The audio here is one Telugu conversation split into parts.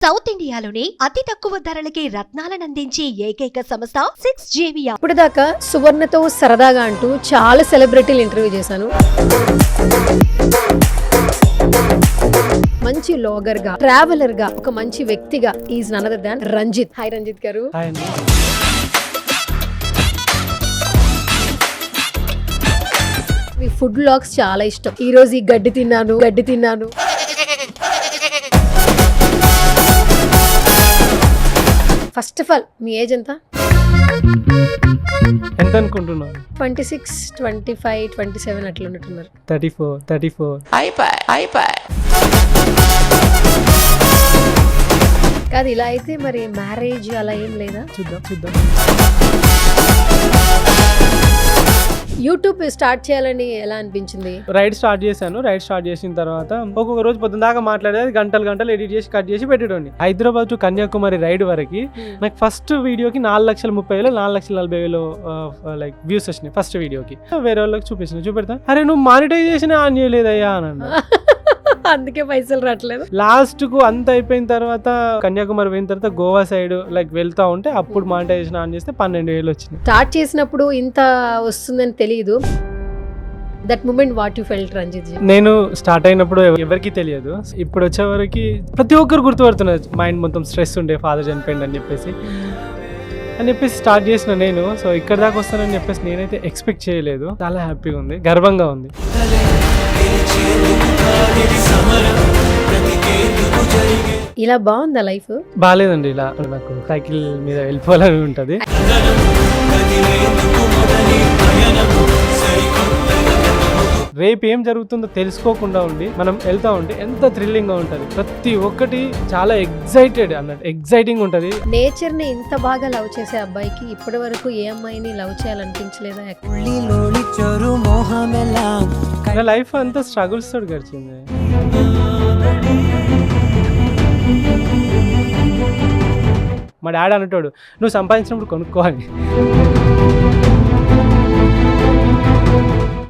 సౌత్ ఇండియాలోని అతి తక్కువ ధరలకి రత్నాలనందించే ఏకైక సంస్థ 6JVR. ఇప్పుడు దాకా సువర్ణతో సరదాగా అంటూ చాలా సెలబ్రిటీలు ఇంటర్వ్యూ చేశాను. మంచి లాగర్ గా, ట్రావెలర్ గా, ఒక మంచి వ్యక్తిగా is none other than Ranjith. Hi Ranjith గారు. మీ ఫుడ్ వ్లాగ్స్ చాలా ఇష్టం. ఈ రోజు ఈ గడ్డి తిన్నాను. First of all me age ఎంత అనుకుంటున్నాను? 26, 25, 27 అట్లా ఉన్నట్టున్నారు. 34. కాదు, ఇలా అయితే మరి మ్యారేజ్ అలా ఏం లేదా? చూద్దాం. యూట్యూబ్ స్టార్ట్ చేయాలని ఎలా అనిపించింది? రైడ్ స్టార్ట్ చేసిన తర్వాత ఒక్కొక్క రోజు పొద్దున దాకా మాట్లాడేది, గంటలు ఎడిట్ చేసి కట్ చేసి పెట్టేటోని. హైదరాబాద్ టు కన్యాకుమారి రైడ్ వరకు నాకు ఫస్ట్ వీడియోకి 4,30,000 4,40,000 లైక్ వ్యూస్ వచ్చినాయి. ఫస్ట్ వీడియోకి వేరే వాళ్ళకి చూపెడతా, అరే నువ్వు మానిటైజేషన్ ఆన్ చేయలేదయ్యా అని అన్నా. అందుకే పైసలు రావట్లేదు. లాస్ట్ కు అంత అయిపోయిన తర్వాత కన్యాకుమారి పోయిన తర్వాత గోవా సైడ్ లైక్ వెళ్తా ఉంటే అప్పుడు మానిటైజేషన్ ఆన్ చేస్తే 12,000 వచ్చింది. స్టార్ట్ చేసినప్పుడు ఇంత వస్తుందని తెలియదు. That moment what you felt Ranjith ji? నేను స్టార్ట్ అయినప్పుడు ఎవరికి తెలియదు. ఇప్పుడు వచ్చేవరకు ప్రతి ఒక్కరు గుర్తుపడుతున్నారు. మైండ్ మొత్తం స్ట్రెస్ ఉండే, ఫాదర్ చనిపోయింది అని చెప్పేసి స్టార్ట్ చేసిన నేను. సో ఇక్కడ దాకా వస్తానని చెప్పేసి నేనైతే ఎక్స్పెక్ట్ చేయలేదు. చాలా హ్యాపీగా ఉంది, గర్వంగా ఉంది. ఇలా బాగుందా లైఫ్? బాగాలేదండి. ఇలా నాకు సైకిల్ మీద వెళ్ళిపోవాలని ఉంటుంది. రేపు ఏం జరుగుతుందో తెలుసుకోకుండా ఉండి మనం వెళ్తా ఉంటే ఎంత థ్రిల్లింగ్ గా ఉంటుంది. ప్రతి ఒక్కటి చాలా ఎగ్జైటింగ్ ఉంటుంది. నేచర్ ని ఇంత బాగా లవ్ చేసే అబ్బాయికి ఇప్పటి వరకు ఏ అమ్మాయిని లవ్ చేయాలనిపించలేదా? నా లైఫ్ అంతా స్ట్రగుల్స్ తోటి గడిచింది. మా డాడీ అంటాడు, నువ్వు సంపాదించినప్పుడు కొనుక్కోవాలి.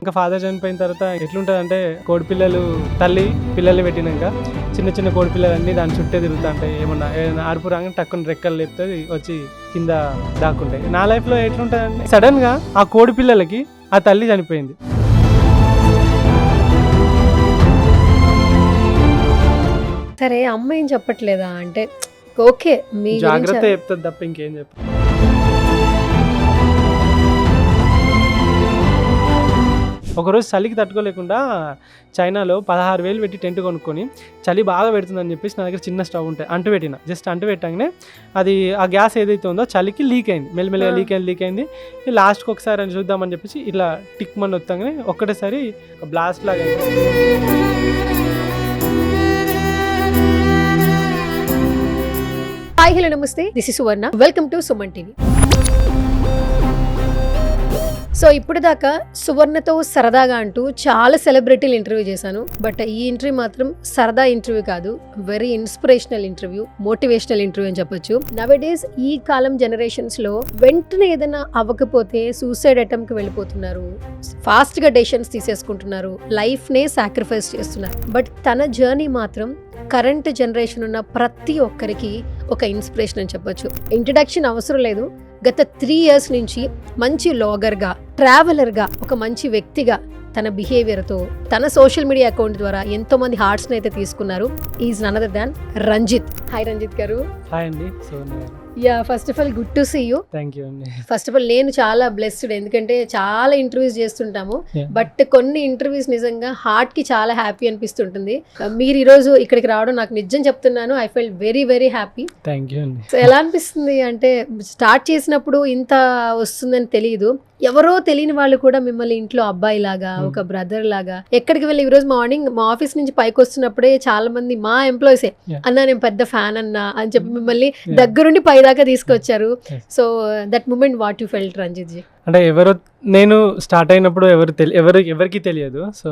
ఇంకా ఫాదర్ చనిపోయిన తర్వాత ఎట్లుంటుంది అంటే, కోడిపిల్లలు తల్లి పిల్లల్ని పెట్టినాక చిన్న కోడిపిల్లలన్నీ దాని చుట్టే తిరుగుతా ఉంటాయి. ఏదైనా అరుపు రాగానే టక్కున రెక్కలు లేపుతుంది, వచ్చి కింద దాక్కుంటాయి. నా లైఫ్లో ఎట్లుంటుంది అంటే, సడన్గా ఆ కోడిపిల్లలకి ఆ తల్లి చనిపోయింది. సరే, అమ్మ ఏం చెప్పట్లేదా? అంటే ఓకే, మీ జాగ్రత్త చెప్తుంది తప్ప ఇంకేం చెప్ప. ఒకరోజు చలికి తట్టుకోలేకుండా చైనాలో 16,000 పెట్టి టెంట్ కొనుక్కొని చలి బాగా పెడుతుందని చెప్పేసి నా దగ్గర చిన్న స్టవ్ ఉంటాయి, అంటు పెట్టగానే అది ఆ గ్యాస్ ఏదైతే ఉందో చలికి లీక్ అయింది. మెల్లమెల్లగా లీక్ అయింది. లాస్ట్కి ఒకసారి అని చూద్దామని చెప్పేసి ఇట్లా టిక్ మని వస్తాగానే ఒక్కటేసారి బ్లాస్ట్ లాగా అయింది. హాయ్, హలో, నమస్తే. This is Suvarna. Welcome to Suman TV. So ఇప్పుడు దాకా సువర్ణతో సరదాగా అంటూ చాలా సెలబ్రిటీలు ఇంటర్వ్యూ చేశాను. బట్ ఈ ఇంటర్వ్యూ మాత్రం సరదా ఇంటర్వ్యూ కాదు, very inspirational interview, motivational interview అని చెప్పొచ్చు. నవేడేస్ ఈ కాలం జనరేషన్స్ లో వెంటనే ఏదైనా అవ్వకపోతే సూసైడ్ అటెంప్ట్ కి వెళ్ళిపోతున్నారు, ఫాస్ట్ గా డెసిషన్స్ తీసేసుకుంటున్నారు, లైఫ్ నే సాక్రిఫైస్ చేస్తున్నారు. బట్ తన జర్నీ మాత్రం కరెంట్ జనరేషన్ ఉన్న ప్రతి ఒక్కరికి ఒక ఇన్స్పిరేషన్ అని చెప్పొచ్చు. ఇంట్రడక్షన్ అవసరం లేదు. గత 3 years నుంచి మంచి లాగర్గా, ట్రావెలర్గా, ఒక మంచి వ్యక్తిగా తన బిహేవియర్తో, తన సోషల్ మీడియా అకౌంట్ ద్వారా ఎంతో మంది హార్ట్స్ని అయితే తీసుకున్నారు. Is none other than Ranjith. Hi Ranjith గారు. హాయ్ అండి. Yeah, first of all good to see you. Thank you అండి. ఫస్ట్ ఆఫ్ ఆల్ నేను చాలా బ్లెస్డ్, ఎందుకంటే చాలా ఇంటర్వ్యూస్ చేస్తుంటాము, బట్ కొన్ని ఇంటర్వ్యూస్ నిజంగా హార్ట్ కి చాలా హ్యాపీ అనిపిస్తుంటుంది. మీరు ఈరోజు ఇక్కడికి రావడం నాకు నిజం చెప్తున్నాను, I full very very happy. Thank you అండి. సో ఎలా అనిపిస్తుంది అంటే, స్టార్ట్ చేసినప్పుడు ఇంత వస్తుందని తెలియదు, ఎవరో తెలియని వాళ్ళు కూడా మిమ్మల్ని ఇంట్లో అబ్బాయి లాగా, ఒక బ్రదర్ లాగా, ఎక్కడికి వెళ్ళి ఈ రోజు మార్నింగ్ మా ఆఫీస్ నుంచి పైకి వస్తున్నప్పుడే చాలా మంది మా ఎంప్లాయీసే అన్నా నేను పెద్ద ఫ్యాన్ అన్నా అని చెప్పి మిమ్మల్ని దగ్గరుండి పై దాకా తీసుకొచ్చారు. So that moment what you felt Ranjith ji? అంటే నేను స్టార్ట్ అయినప్పుడు ఎవరికి తెలియదు. సో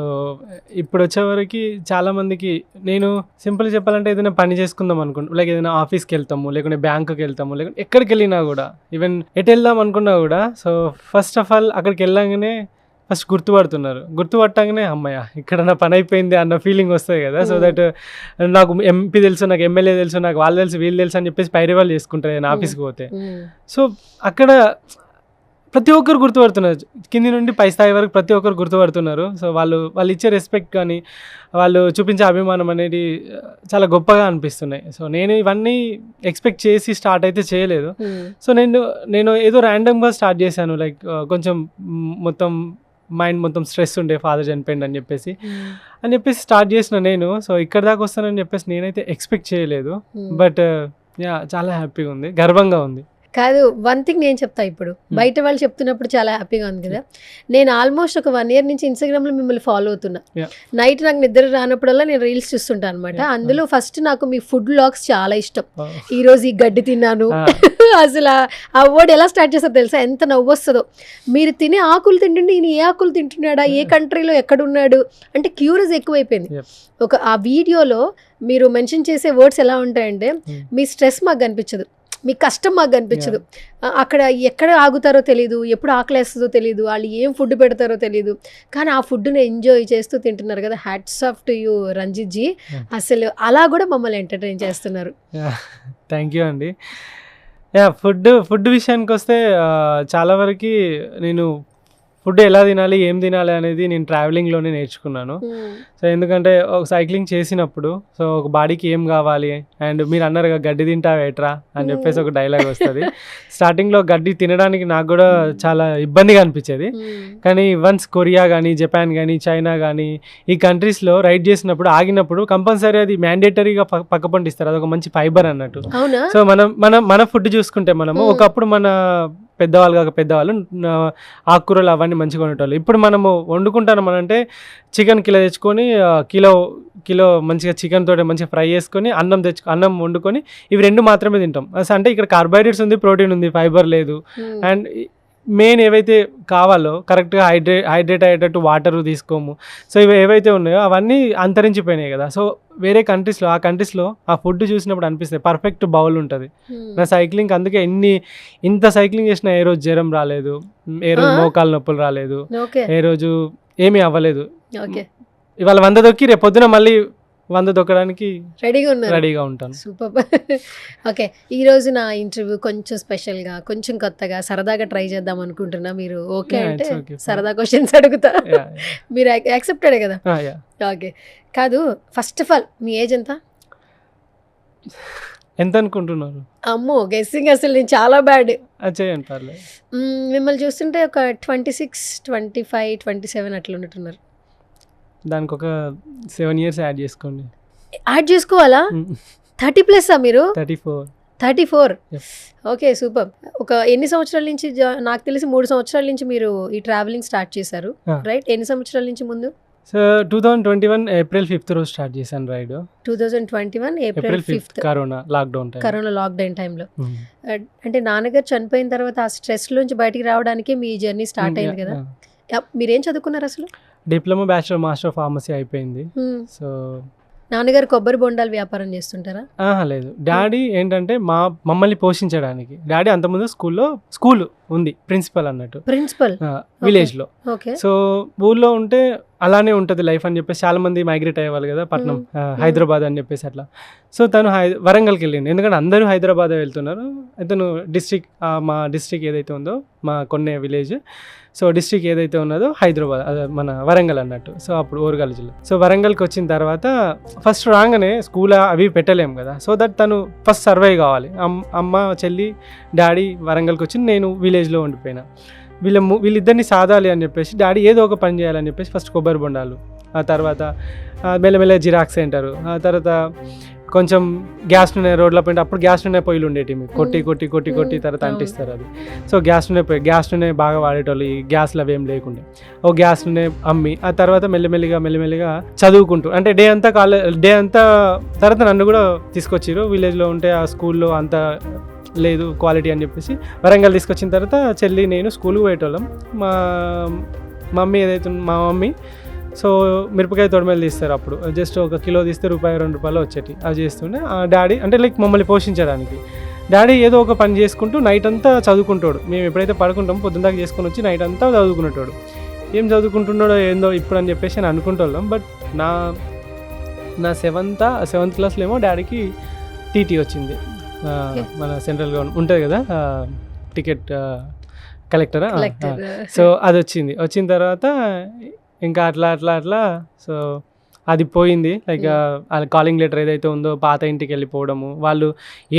ఇప్పుడు వచ్చేవరకు చాలా మందికి నేను సింపుల్ చెప్పాలంటే, ఏదైనా పని చేసుకుందాం అనుకుంటాం, లైక్ ఏదైనా ఆఫీస్కి వెళ్తాము, లేకుంటే బ్యాంకుకి వెళ్తాము, లేకుంటే ఎక్కడికి వెళ్ళినా కూడా, ఈవెన్ ఎటు వెళ్దాం అనుకున్నా కూడా, సో ఫస్ట్ ఆఫ్ ఆల్ అక్కడికి వెళ్ళగానే ఫస్ట్ గుర్తుపట్టగానే అమ్మయ్య ఇక్కడ నా పని అయిపోయింది అన్న ఫీలింగ్ వస్తుంది కదా. సో దట్ నాకు ఎంపీ తెలుసు, నాకు ఎమ్మెల్యే తెలుసు, నాకు వాళ్ళు తెలుసు వీళ్ళు తెలుసు అని చెప్పేసి పైరివాళ్ళు చేసుకుంటాను నేను ఆఫీస్కి పోతే. సో అక్కడ ప్రతి ఒక్కరు గుర్తుపడుతున్నారు, కింది నుండి పై స్థాయి వరకు ప్రతి ఒక్కరు గుర్తుపడుతున్నారు. సో వాళ్ళు ఇచ్చే రెస్పెక్ట్ కానీ వాళ్ళు చూపించే అభిమానం అనేది చాలా గొప్పగా అనిపిస్తున్నాయి. సో నేను ఇవన్నీ ఎక్స్పెక్ట్ చేసి స్టార్ట్ అయితే చేయలేదు. సో నేను ఏదో ర్యాండమ్గా స్టార్ట్ చేశాను, లైక్ కొంచెం మొత్తం మైండ్ మొత్తం స్ట్రెస్ ఉండే ఫాదర్ చనిపోయింది అని చెప్పేసి స్టార్ట్ చేసిన నేను. సో ఇక్కడ దాకా వస్తానని చెప్పేసి నేనైతే ఎక్స్పెక్ట్ చేయలేదు. బట్ చాలా హ్యాపీగా ఉంది, గర్వంగా ఉంది. కాదు, వన్ థింగ్ నేను చెప్తా, ఇప్పుడు బయట వాళ్ళు చెప్తున్నప్పుడు చాలా హ్యాపీగా ఉంది కదా. నేను ఆల్మోస్ట్ ఒక 1 year నుంచి ఇన్స్టాగ్రామ్లో మిమ్మల్ని ఫాలో అవుతున్నా. నైట్ నాకు నిద్ర రానప్పుడల్లా నేను రీల్స్ చూస్తుంటాను అనమాట. అందులో ఫస్ట్ నాకు మీ ఫుడ్ వ్లాగ్స్ చాలా ఇష్టం. ఈ రోజు ఈ గడ్డి తిన్నాను అసలు ఆ వర్డ్ ఎలా స్టార్ట్ చేస్తారో తెలుసా, ఎంత నవ్వు వస్తుందో. మీరు తినే ఆకులు తింటుంటే ఈయన ఏ ఆకులు తింటున్నాడా, ఏ కంట్రీలో ఎక్కడున్నాడు అంటే క్యూరియస్ ఎక్కువైపోయింది. ఆ వీడియోలో మీరు మెన్షన్ చేసే వర్డ్స్ ఎలా ఉంటాయంటే, మీ స్ట్రెస్ మాకు కనిపించదు, మీ కష్టం మాకు కనిపించదు, అక్కడ ఎక్కడ ఆగుతారో తెలియదు, ఎప్పుడు ఆకలేస్తుందో తెలియదు, వాళ్ళు ఏం ఫుడ్ పెడతారో తెలియదు, కానీ ఆ ఫుడ్ని ఎంజాయ్ చేస్తూ తింటున్నారు కదా. Hats off to you Ranjith ji. అసలు అలా కూడా మమ్మల్ని ఎంటర్టైన్ చేస్తున్నారు. థ్యాంక్ యూ అండి. ఫుడ్ విషయానికి వస్తే చాలా వరకు నేను ఫుడ్ ఎలా తినాలి, ఏం తినాలి అనేది నేను ట్రావెలింగ్లోనే నేర్చుకున్నాను. సో ఎందుకంటే ఒక సైక్లింగ్ చేసినప్పుడు సో ఒక బాడీకి ఏం కావాలి, అండ్ మీరు అన్నారు గడ్డి తింటావేట్రా అని చెప్పేసి ఒక డైలాగ్ వస్తుంది. స్టార్టింగ్లో గడ్డి తినడానికి నాకు కూడా చాలా ఇబ్బందిగా అనిపించేది. కానీ వన్స్ కొరియా కానీ, జపాన్ కానీ, చైనా కానీ ఈ కంట్రీస్లో రైడ్ చేసినప్పుడు ఆగినప్పుడు కంపల్సరీ అది మ్యాండేటరీగా పక్కపండి ఇస్తారు, అదొక మంచి ఫైబర్ అన్నట్టు. సో మన ఫుడ్ చూసుకుంటే మనము ఒకప్పుడు మన పెద్దవాళ్ళు ఆకుకూరలు అవన్నీ మంచిగా ఉండేవాళ్ళు. ఇప్పుడు మనము వండుకుంటాను అంటే చికెన్ కిలో తెచ్చుకొని కిలో మంచిగా చికెన్ తోటి మంచిగా ఫ్రై చేసుకొని అన్నం వండుకొని ఇవి 2 మాత్రమే తింటాం. అంటే ఇక్కడ కార్బోహైడ్రేట్స్ ఉంది, ప్రోటీన్ ఉంది, ఫైబర్ లేదు. అండ్ మెయిన్ ఏవైతే కావాలో కరెక్ట్గా హైడ్రేట్ అయ్యేటట్టు వాటర్ తీసుకోము. సో ఇవి ఏవైతే ఉన్నాయో అవన్నీ అంతరించిపోయినాయి కదా. సో వేరే కంట్రీస్లో ఆ ఫుడ్ చూసినప్పుడు అనిపిస్తుంది పర్ఫెక్ట్ బౌల్ ఉంటుంది. నా సైక్లింగ్ అందుకే ఇంత సైక్లింగ్ చేసినా ఏ రోజు జ్వరం రాలేదు, ఏ రోజు మోకాలు నొప్పులు రాలేదు, ఏ రోజు ఏమీ అవ్వలేదు. ఇవాళ 100 దొక్కి రేపు పొద్దున మళ్ళీ 100 దొక్కడానికి రెడీగా ఉంటాను. సూపర్. ఓకే, ఈరోజు నా ఇంటర్వ్యూ కొంచెం స్పెషల్గా, కొంచెం కొత్తగా, సరదాగా ట్రై చేద్దాం అనుకుంటున్నా. మీరు ఓకే అంటే సరదా క్వశ్చన్స్ అడుగుతా, మీరు యాక్సెప్టెడే కదా. ఓకే, కాదు first of all me age ఎంత అనుకుంటున్నారు? అమ్మో గెస్సింగ్ అసలు నేను చాలా బ్యాడ్. చేయండి పర్లేదు. మిమ్మల్ని చూస్తుంటే ఒక 26, 25, 27 అట్లా ఉంటున్నారు. దానికి ఒక 7 years యాడ్ చేసుకోండి. యాడ్ చేసుకోవాలా? 30+ మీరు? 34. Okay, super. ఒక ఎన్ని సంవత్సరాల నుంచి? నాకు తెలిసి 3 సంవత్సరాల నుంచి మీరు ఈ ట్రావెలింగ్ స్టార్ట్ చేశారు, రైట్? ఎన్ని సంవత్సరాల నుంచి ముందు? సో 2021 April 5th రోజు స్టార్ట్ చేశాను ride. 2021 April 5th corona lockdown టైంలో. అంటే నాన్నగారు చనిపోయిన తర్వాత ఆ స్ట్రెస్ నుంచి బయటికి రావడానికి మీ జర్నీ స్టార్ట్ అయింది కదా. మీరేం చదువుకున్నారు అసలు? Diploma, bachelor, master of pharmacy అయిపోయింది. సో నాన్నగారు కొబ్బరి బొండాలు వ్యాపారం చేస్తుంటారా? లేదు, డాడీ ఏంటంటే మమ్మల్ని పోషించడానికి. డాడీ అంతకుముందు స్కూల్ ఉంది, ప్రిన్సిపల్ అన్నట్టు, విలేజ్లో. సో ఊళ్ళో ఉంటే అలానే ఉంటుంది లైఫ్ అని చెప్పేసి చాలా మంది మైగ్రేట్ అయ్యేవాళ్ళు కదా పట్నం, హైదరాబాద్ అని చెప్పేసి అట్లా. సో తను వరంగల్కి వెళ్ళింది, ఎందుకంటే అందరూ హైదరాబాద్ వెళ్తున్నారు. తను మా డిస్ట్రిక్ట్ ఏదైతే ఉందో, మా కొన్నే విలేజ్, సో డిస్ట్రిక్ట్ ఏదైతే ఉన్నదో హైదరాబాద్, అదే మన వరంగల్ అన్నట్టు. సో అప్పుడు ఓరుగల్ జిల్లా. సో వరంగల్కి వచ్చిన తర్వాత ఫస్ట్ రాగానే స్కూల్ అవి పెట్టలేము కదా. సో దట్ తను ఫస్ట్ సర్వైవ్ కావాలి. అమ్మ, చెల్లి, డాడీ వరంగల్కి వచ్చి నేను విలేజ్లో ఉండిపోయినా. వీళ్ళిద్దరిని సాధాలి అని చెప్పేసి డాడీ ఏదో ఒక పని చేయాలని చెప్పేసి ఫస్ట్ కొబ్బరి బొండాలు, ఆ తర్వాత మెల్లమెల్ల జిరాక్స్ సెంటరు, ఆ తర్వాత కొంచెం గ్యాస్ నూనె రోడ్ల పైన. అప్పుడు గ్యాస్ నూనె పొయ్యిలు ఉండేవి, కొట్టి తర్వాత అంటిస్తారు అది. సో గ్యాస్ నూనె బాగా వాడేటోళ్ళు, ఈ గ్యాస్లు అవి ఏం లేకుండే. ఓ గ్యాస్ నూనె అమ్మి ఆ తర్వాత మెల్లిమెల్లిగా చదువుకుంటూ, అంటే డే అంతా తర్వాత నన్ను కూడా తీసుకొచ్చారు. విలేజ్లో ఉంటే ఆ స్కూల్లో అంత లేదు క్వాలిటీ అని చెప్పేసి వరంగల్ తీసుకొచ్చిన తర్వాత చెల్లి నేను స్కూల్కి పోయేటోళ్ళం. మా మమ్మీ సో మిరపకాయ తొడిమేలు తీస్తారు, అప్పుడు జస్ట్ 1 కిలో తీస్తే ₹1-2 వచ్చేటి. అది చేస్తుండే. డాడీ అంటే లైక్ మమ్మల్ని పోషించడానికి. డాడీ ఏదో ఒక పని చేసుకుంటూ నైట్ అంతా చదువుకుంటాడు. మేము ఎప్పుడైతే పడుకుంటామో పొద్దున్న దాకా చేసుకుని వచ్చి నైట్ అంతా చదువుకునేటోడు. ఏం చదువుకుంటున్నాడో ఏందో ఇప్పుడు అని చెప్పేసి అని అనుకుంటున్నాం. బట్ నా సెవెంత్ క్లాస్లో ఏమో డాడీకి టీటీ వచ్చింది. మన సెంట్రల్ గవర్నమెంట్ ఉంటుంది కదా టికెట్ కలెక్టరా, సో అది వచ్చిన తర్వాత ఇంకా అట్లా సో అది పోయింది. లైక్ కాలింగ్ లెటర్ ఏదైతే ఉందో పాత ఇంటికి వెళ్ళిపోవడము, వాళ్ళు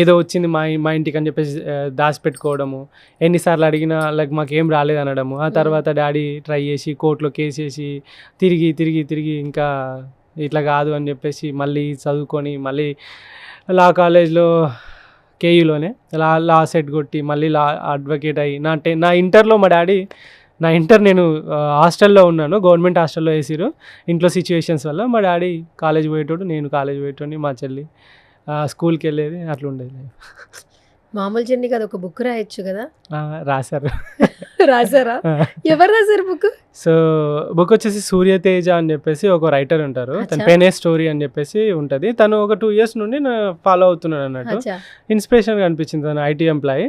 ఏదో వచ్చింది మా ఇంటికి అని చెప్పేసి దాచిపెట్టుకోవడము, ఎన్నిసార్లు అడిగినా లైక్ మాకేం రాలేదు అనడము. ఆ తర్వాత డాడీ ట్రై చేసి కోర్టులో కేసు వేసి తిరిగి ఇంకా ఇట్లా కాదు అని చెప్పేసి మళ్ళీ చదువుకొని మళ్ళీ లా కాలేజ్లో కేయూలోనే లా సెట్ కొట్టి మళ్ళీ లా అడ్వకేట్ అయ్యి నా ఇంటర్లో మా డాడీ నా ఇంటర్ నేను హాస్టల్లో ఉన్నాను, గవర్నమెంట్ హాస్టల్లో వేసిరు. ఇంట్లో సిచ్యువేషన్స్ వల్ల మా డాడీ కాలేజ్ పోయేటోడు, నేను కాలేజ్ పోయేటోని, మా చెల్లి స్కూల్కి వెళ్ళేది, అట్లా ఉండేది. మామూలు జర్నీ కదా, ఒక బుక్ రాయొచ్చు కదా. రాశారు. రాశారా? ఎవరు రాశారు బుక్? సో బుక్ వచ్చేసి సూర్యతేజ అని చెప్పేసి ఒక రైటర్ ఉంటారు, తన పెనే స్టోరీ అని చెప్పేసి ఉంటుంది. తను ఒక 2 years నుండి ఫాలో అవుతున్నాడు అన్నట్టు. ఇన్స్పిరేషన్గా అనిపించింది. తను ఐటీ ఎంప్లాయీ.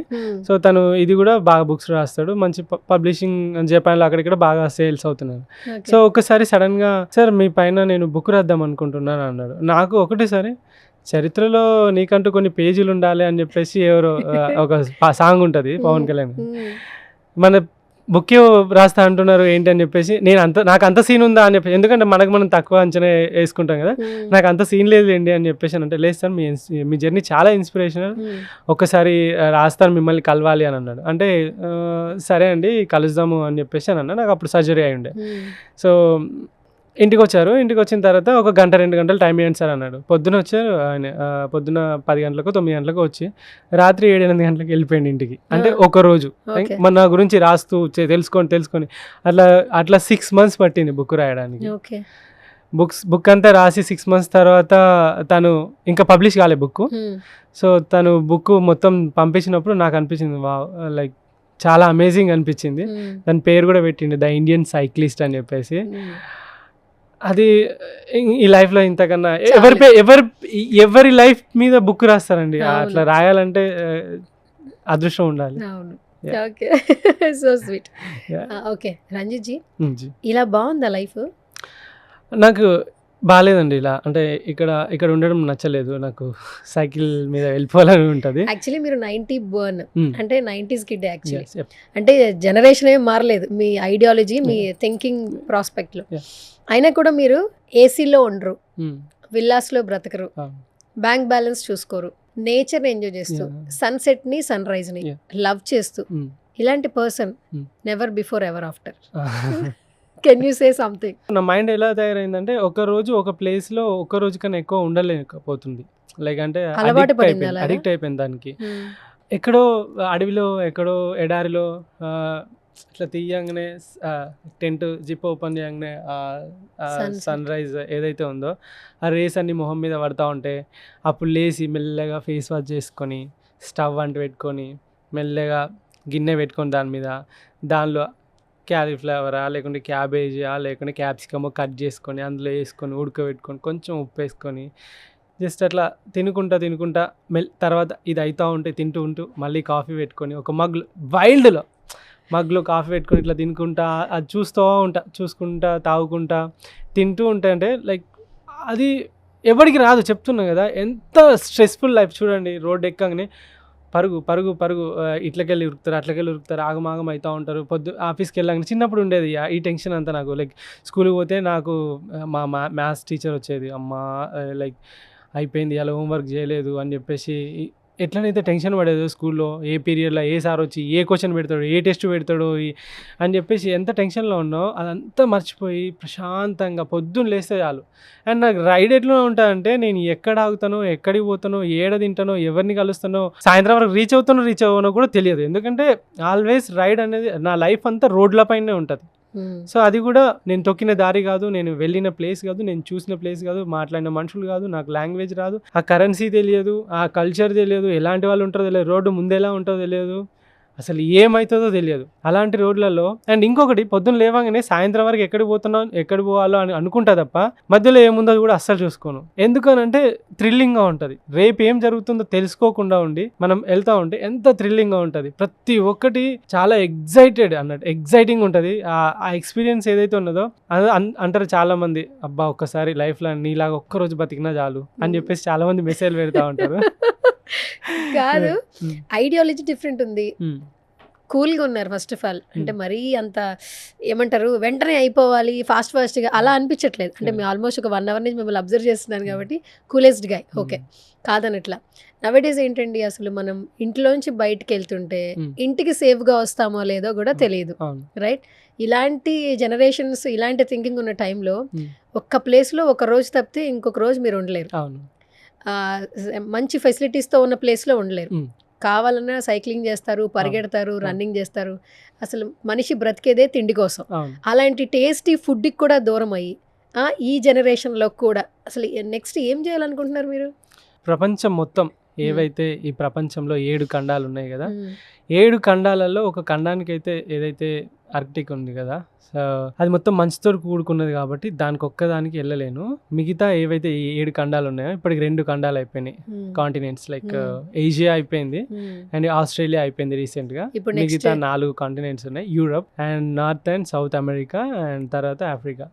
సో తను ఇది కూడా బాగా బుక్స్ రాస్తాడు, మంచి పబ్లిషింగ్ జపాన్లో అక్కడిక్కడ బాగా సేల్స్ అవుతున్నాడు. సో ఒకసారి సడన్గా సార్ మీ పైన నేను బుక్ రాద్దాం అనుకుంటున్నాను అన్నాడు. నాకు ఒకటేసారి చరిత్రలో నీకంటూ కొన్ని పేజీలు ఉండాలి అని చెప్పేసి ఎవరో ఒక సాంగ్ ఉంటుంది పవన్ కళ్యాణ్, మన బుక్ రాస్తా అంటున్నారు ఏంటి అని చెప్పేసి నాకు అంత సీన్ ఉందా అని చెప్పేసి, ఎందుకంటే మనం తక్కువ అంచనా వేసుకుంటాం కదా, నాకు అంత సీన్ లేదండి అని చెప్పేసి అంటే, లేదు సార్ మీ జర్నీ చాలా ఇన్స్పిరేషనల్, ఒక్కసారి రాస్తాను మిమ్మల్ని కలవాలి అని అన్నాడు. అంటే సరే అండి కలుద్దాము అని చెప్పేసి అని అన్నా. నాకు అప్పుడు సర్జరీ అయి ఉండే. సో ఇంటికి వచ్చిన తర్వాత ఒక 1-2 గంటలు టైం ఇవ్వండి సార్ అన్నాడు. పొద్దున వచ్చారు ఆయన, పొద్దున 10 గంటలకు 9 గంటలకు వచ్చి రాత్రి 7-8 గంటలకు వెళ్ళిపోయింది ఇంటికి. అంటే ఒక రోజు మన గురించి రాస్తూ తెలుసుకొని అట్లా 6 months పట్టింది బుక్ రాయడానికి. బుక్ అంతా రాసి 6 months తర్వాత తను ఇంకా పబ్లిష్ కాలే బుక్. సో తను బుక్ మొత్తం పంపించినప్పుడు నాకు అనిపించింది లైక్ చాలా అమేజింగ్ అనిపించింది. దాని పేరు కూడా పెట్టింది ద ఇండియన్ సైక్లిస్ట్ అని చెప్పేసి. అది ఈ లైఫ్లో ఇంతకన్నా ఎవరి లైఫ్ మీద బుక్ రాస్తారండి. అట్లా రాయాలంటే అదృష్టం ఉండాలి. Okay, so sweet. Okay Ranjith ji, ఇలా బాగుందా లైఫ్? నాకు బాగాలేదండి ఇలా, అంటే ఇక్కడ ఉండడం నచ్చలేదు నాకు. సైకిల్ మీద వెళ్ళిపోవాలని ఉంటుంది. యాక్చువల్లీ మీరు 90 బర్న్, అంటే 90s కిడ్ యాక్చువల్లీ. అంటే జనరేషన్ ఏం మారలేదు, మీ ఐడియాలజీ మీ థింకింగ్ ప్రాస్పెక్ట్లో. అయినా కూడా మీరు ఏసీలో ఉండరు, విల్లాస్లో బ్రతకరు, బ్యాంక్ బ్యాలెన్స్ చూసుకోరు, నేచర్ని ఎంజాయ్ చేస్తూ, సన్సెట్ని సన్రైజ్ని లవ్ చేస్తూ, ఇలాంటి person never before ever after. Can you say something? నా మైండ్ ఎలా తయారైందంటే ఒక రోజు ఒక ప్లేస్లో ఒక రోజు కన్నా ఎక్కువ ఉండలేకపోతుంది. లైక్ అంటే అడిక్ట్ అయిపోయింది దానికి. ఎక్కడో అడవిలో, ఎక్కడో ఎడారిలో ఇట్లా తీయంగానే టెంట్ జిప్ ఓపెన్ చేయగానే సన్ రైజ్ ఏదైతే ఉందో ఆ రేస్ అన్ని మొహం మీద పడతా ఉంటే, అప్పుడు లేచి మెల్లగా ఫేస్ వాష్ చేసుకొని స్టవ్ అంటు పెట్టుకొని మెల్లగా గిన్నె పెట్టుకొని దానిలో క్యాలీఫ్లవరా లేకుంటే క్యాబేజా లేకుంటే క్యాప్సికమో కట్ చేసుకొని అందులో వేసుకొని ఉడకబెట్టుకొని కొంచెం ఉప్పు వేసుకొని జస్ట్ అట్లా తినుకుంటా తర్వాత ఇది అవుతూ ఉంటే తింటూ మళ్ళీ కాఫీ పెట్టుకొని ఒక మగ్లో కాఫీ పెట్టుకొని ఇట్లా తినుకుంటా అది చూసుకుంటా తాగుకుంటా తింటూ ఉంటే అంటే లైక్ అది ఎవరికి రాదు. చెప్తున్నా కదా, ఎంత స్ట్రెస్ఫుల్ లైఫ్ చూడండి. రోడ్ ఎక్కగానే పరుగు ఇట్లకెళ్ళి ఉరుకుతారు, ఆగమాగం అవుతూ ఉంటారు. ఆఫీస్కి వెళ్ళగానే చిన్నప్పుడు ఉండేది ఈ టెన్షన్ అంతా నాకు. లైక్ స్కూల్కి పోతే నాకు మా మ్యాథ్స్ టీచర్ వచ్చేది, అమ్మా లైక్ అయిపోయింది అలా హోంవర్క్ చేయలేదు అని చెప్పేసి ఎట్లనైతే టెన్షన్ పడేదో స్కూల్లో, ఏ పీరియడ్లో ఏ సార్ వచ్చి ఏ క్వశ్చన్ పెడతాడు, ఏ టెస్ట్ పెడతాడు అని చెప్పేసి ఎంత టెన్షన్లో ఉన్నావు అదంతా మర్చిపోయి ప్రశాంతంగా పొద్దున్న లేస్తే చాలు. అండ్ నాకు రైడ్ ఎట్లా ఉంటుందంటే నేను ఎక్కడ ఆగుతానో, ఎక్కడికి పోతానో, ఏడ తింటానో, ఎవరిని కలుస్తానో, సాయంత్రం వరకు రీచ్ అవ్వనో కూడా తెలియదు. ఎందుకంటే ఆల్వేస్ రైడ్ అనేది నా లైఫ్ అంతా రోడ్ల పైనే ఉంటుంది. సో అది కూడా నేను తొక్కిన దారి కాదు, నేను వెళ్ళిన ప్లేస్ కాదు, నేను చూసిన ప్లేస్ కాదు, మాట్లాడిన మనుషులు కాదు, నాకు లాంగ్వేజ్ రాదు, ఆ కరెన్సీ తెలియదు, ఆ కల్చర్ తెలియదు, ఎలాంటి వాళ్ళు ఉంటారో తెలియదు, రోడ్డు ముందు ఎలా ఉంటుందో తెలియదు. అసలు ఏమవుతుందో తెలియదు అలాంటి రోడ్లలో. అండ్ ఇంకొకటి పొద్దున్న లేవగానే సాయంత్రం వరకు ఎక్కడికి పోవాలో అని అనుకుంటా తప్ప మధ్యలో ఏముందో కూడా అస్సలు చూసుకోను. ఎందుకనంటే థ్రిల్లింగ్గా ఉంటుంది. రేపు ఏం జరుగుతుందో తెలుసుకోకుండా ఉండి మనం వెళ్తూ ఉంటే ఎంత థ్రిల్లింగ్గా ఉంటుంది. ప్రతి ఒక్కటి చాలా ఎగ్జైటింగ్ ఉంటుంది. ఆ ఎక్స్పీరియన్స్ ఏదైతే ఉన్నదో అది అంటారు చాలా మంది, అబ్బా ఒక్కసారి లైఫ్లో నీలాగా ఒక్కరోజు బతికినా చాలు అని చెప్పేసి చాలా మంది మెసేజ్ పెడతా ఉంటారు. కాదు, ఐడియాలజీ డిఫరెంట్ ఉంది. కూల్గా ఉన్నారు ఫస్ట్ ఆఫ్ ఆల్. అంటే మరీ అంత ఏమంటారు వెంటనే అయిపోవాలి ఫాస్ట్గా అలా అనిపించట్లేదు. అంటే మేము ఆల్మోస్ట్ ఒక 1 hour నుంచి మిమ్మల్ని అబ్జర్వ్ చేస్తున్నాను కాబట్టి కూలెస్ట్ గాయ్. ఓకే కాదనట్లా. నవేడేస్ ఏంటండి అసలు మనం ఇంట్లోంచి బయటకు వెళ్తుంటే ఇంటికి సేఫ్గా వస్తామో లేదో కూడా తెలియదు, రైట్? ఇలాంటి జనరేషన్స్ ఇలాంటి థింకింగ్ ఉన్న టైంలో ఒక్క ప్లేస్లో ఒక రోజు తప్పితే ఇంకొక రోజు మీరు ఉండలేరు. మంచి ఫెసిలిటీస్తో ఉన్న ప్లేస్లో ఉండలేరు. కావాలన్నా సైక్లింగ్ చేస్తారు, పరిగెడతారు, రన్నింగ్ చేస్తారు. అసలు మనిషి బ్రతికేదే తిండి కోసం. అలాంటి టేస్టీ ఫుడ్కి కూడా దూరం అయ్యి ఈ జనరేషన్లో కూడా అసలు నెక్స్ట్ ఏం చేయాలనుకుంటున్నారు మీరు? ప్రపంచం మొత్తం ఏవైతే ఈ ప్రపంచంలో 7 ఖండాలు ఉన్నాయి కదా, 7 ఖండాలలో ఒక ఖండానికి అయితే ఏదైతే ఆర్కిటిక్ ఉంది కదా, సో అది మొత్తం మంచుతో కూడుకున్నది కాబట్టి దానికి ఒక్కదానికి వెళ్ళలేను. మిగతా ఏవైతే ఈ 7 ఖండాలు ఉన్నాయో ఇప్పటికి 2 ఖండాలు అయిపోయినాయి కాంటినెంట్స్. లైక్ ఏషియా అయిపోయింది అండ్ ఆస్ట్రేలియా అయిపోయింది రీసెంట్గా. మిగతా 4 కాంటినెంట్స్ ఉన్నాయి, Europe and north and south America and తర్వాత ఆఫ్రికా.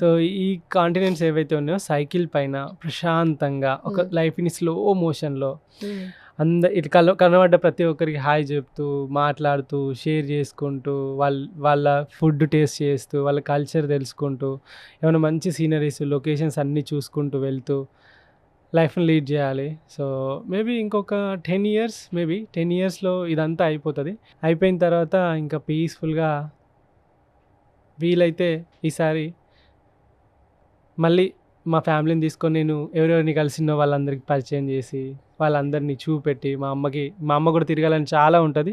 సో ఈ కాంటినెంట్స్ ఏవైతే ఉన్నాయో సైకిల్ పైన ప్రశాంతంగా ఒక లైఫ్ని స్లో మోషన్లో ఇటు కనబడ్డ ప్రతి ఒక్కరికి హాయ్ చెప్తూ, మాట్లాడుతూ, షేర్ చేసుకుంటూ, వాళ్ళ ఫుడ్ టేస్ట్ చేస్తూ, వాళ్ళ కల్చర్ తెలుసుకుంటూ, ఏమైనా మంచి సీనరీస్ లొకేషన్స్ అన్నీ చూసుకుంటూ వెళ్తూ లైఫ్ని లీడ్ చేయాలి. సో మేబీ ఇంకొక 10 yearsలో ఇదంతా అయిపోతుంది. అయిపోయిన తర్వాత ఇంకా పీస్ఫుల్గా వీలైతే ఈసారి మళ్ళీ మా ఫ్యామిలీని తీసుకొని నేను ఎవరెవరిని కలిసినో వాళ్ళందరికీ పరిచయం చేసి వాళ్ళందరినీ చూపెట్టి, మా అమ్మ కూడా తిరగాలని చాలా ఉంటుంది.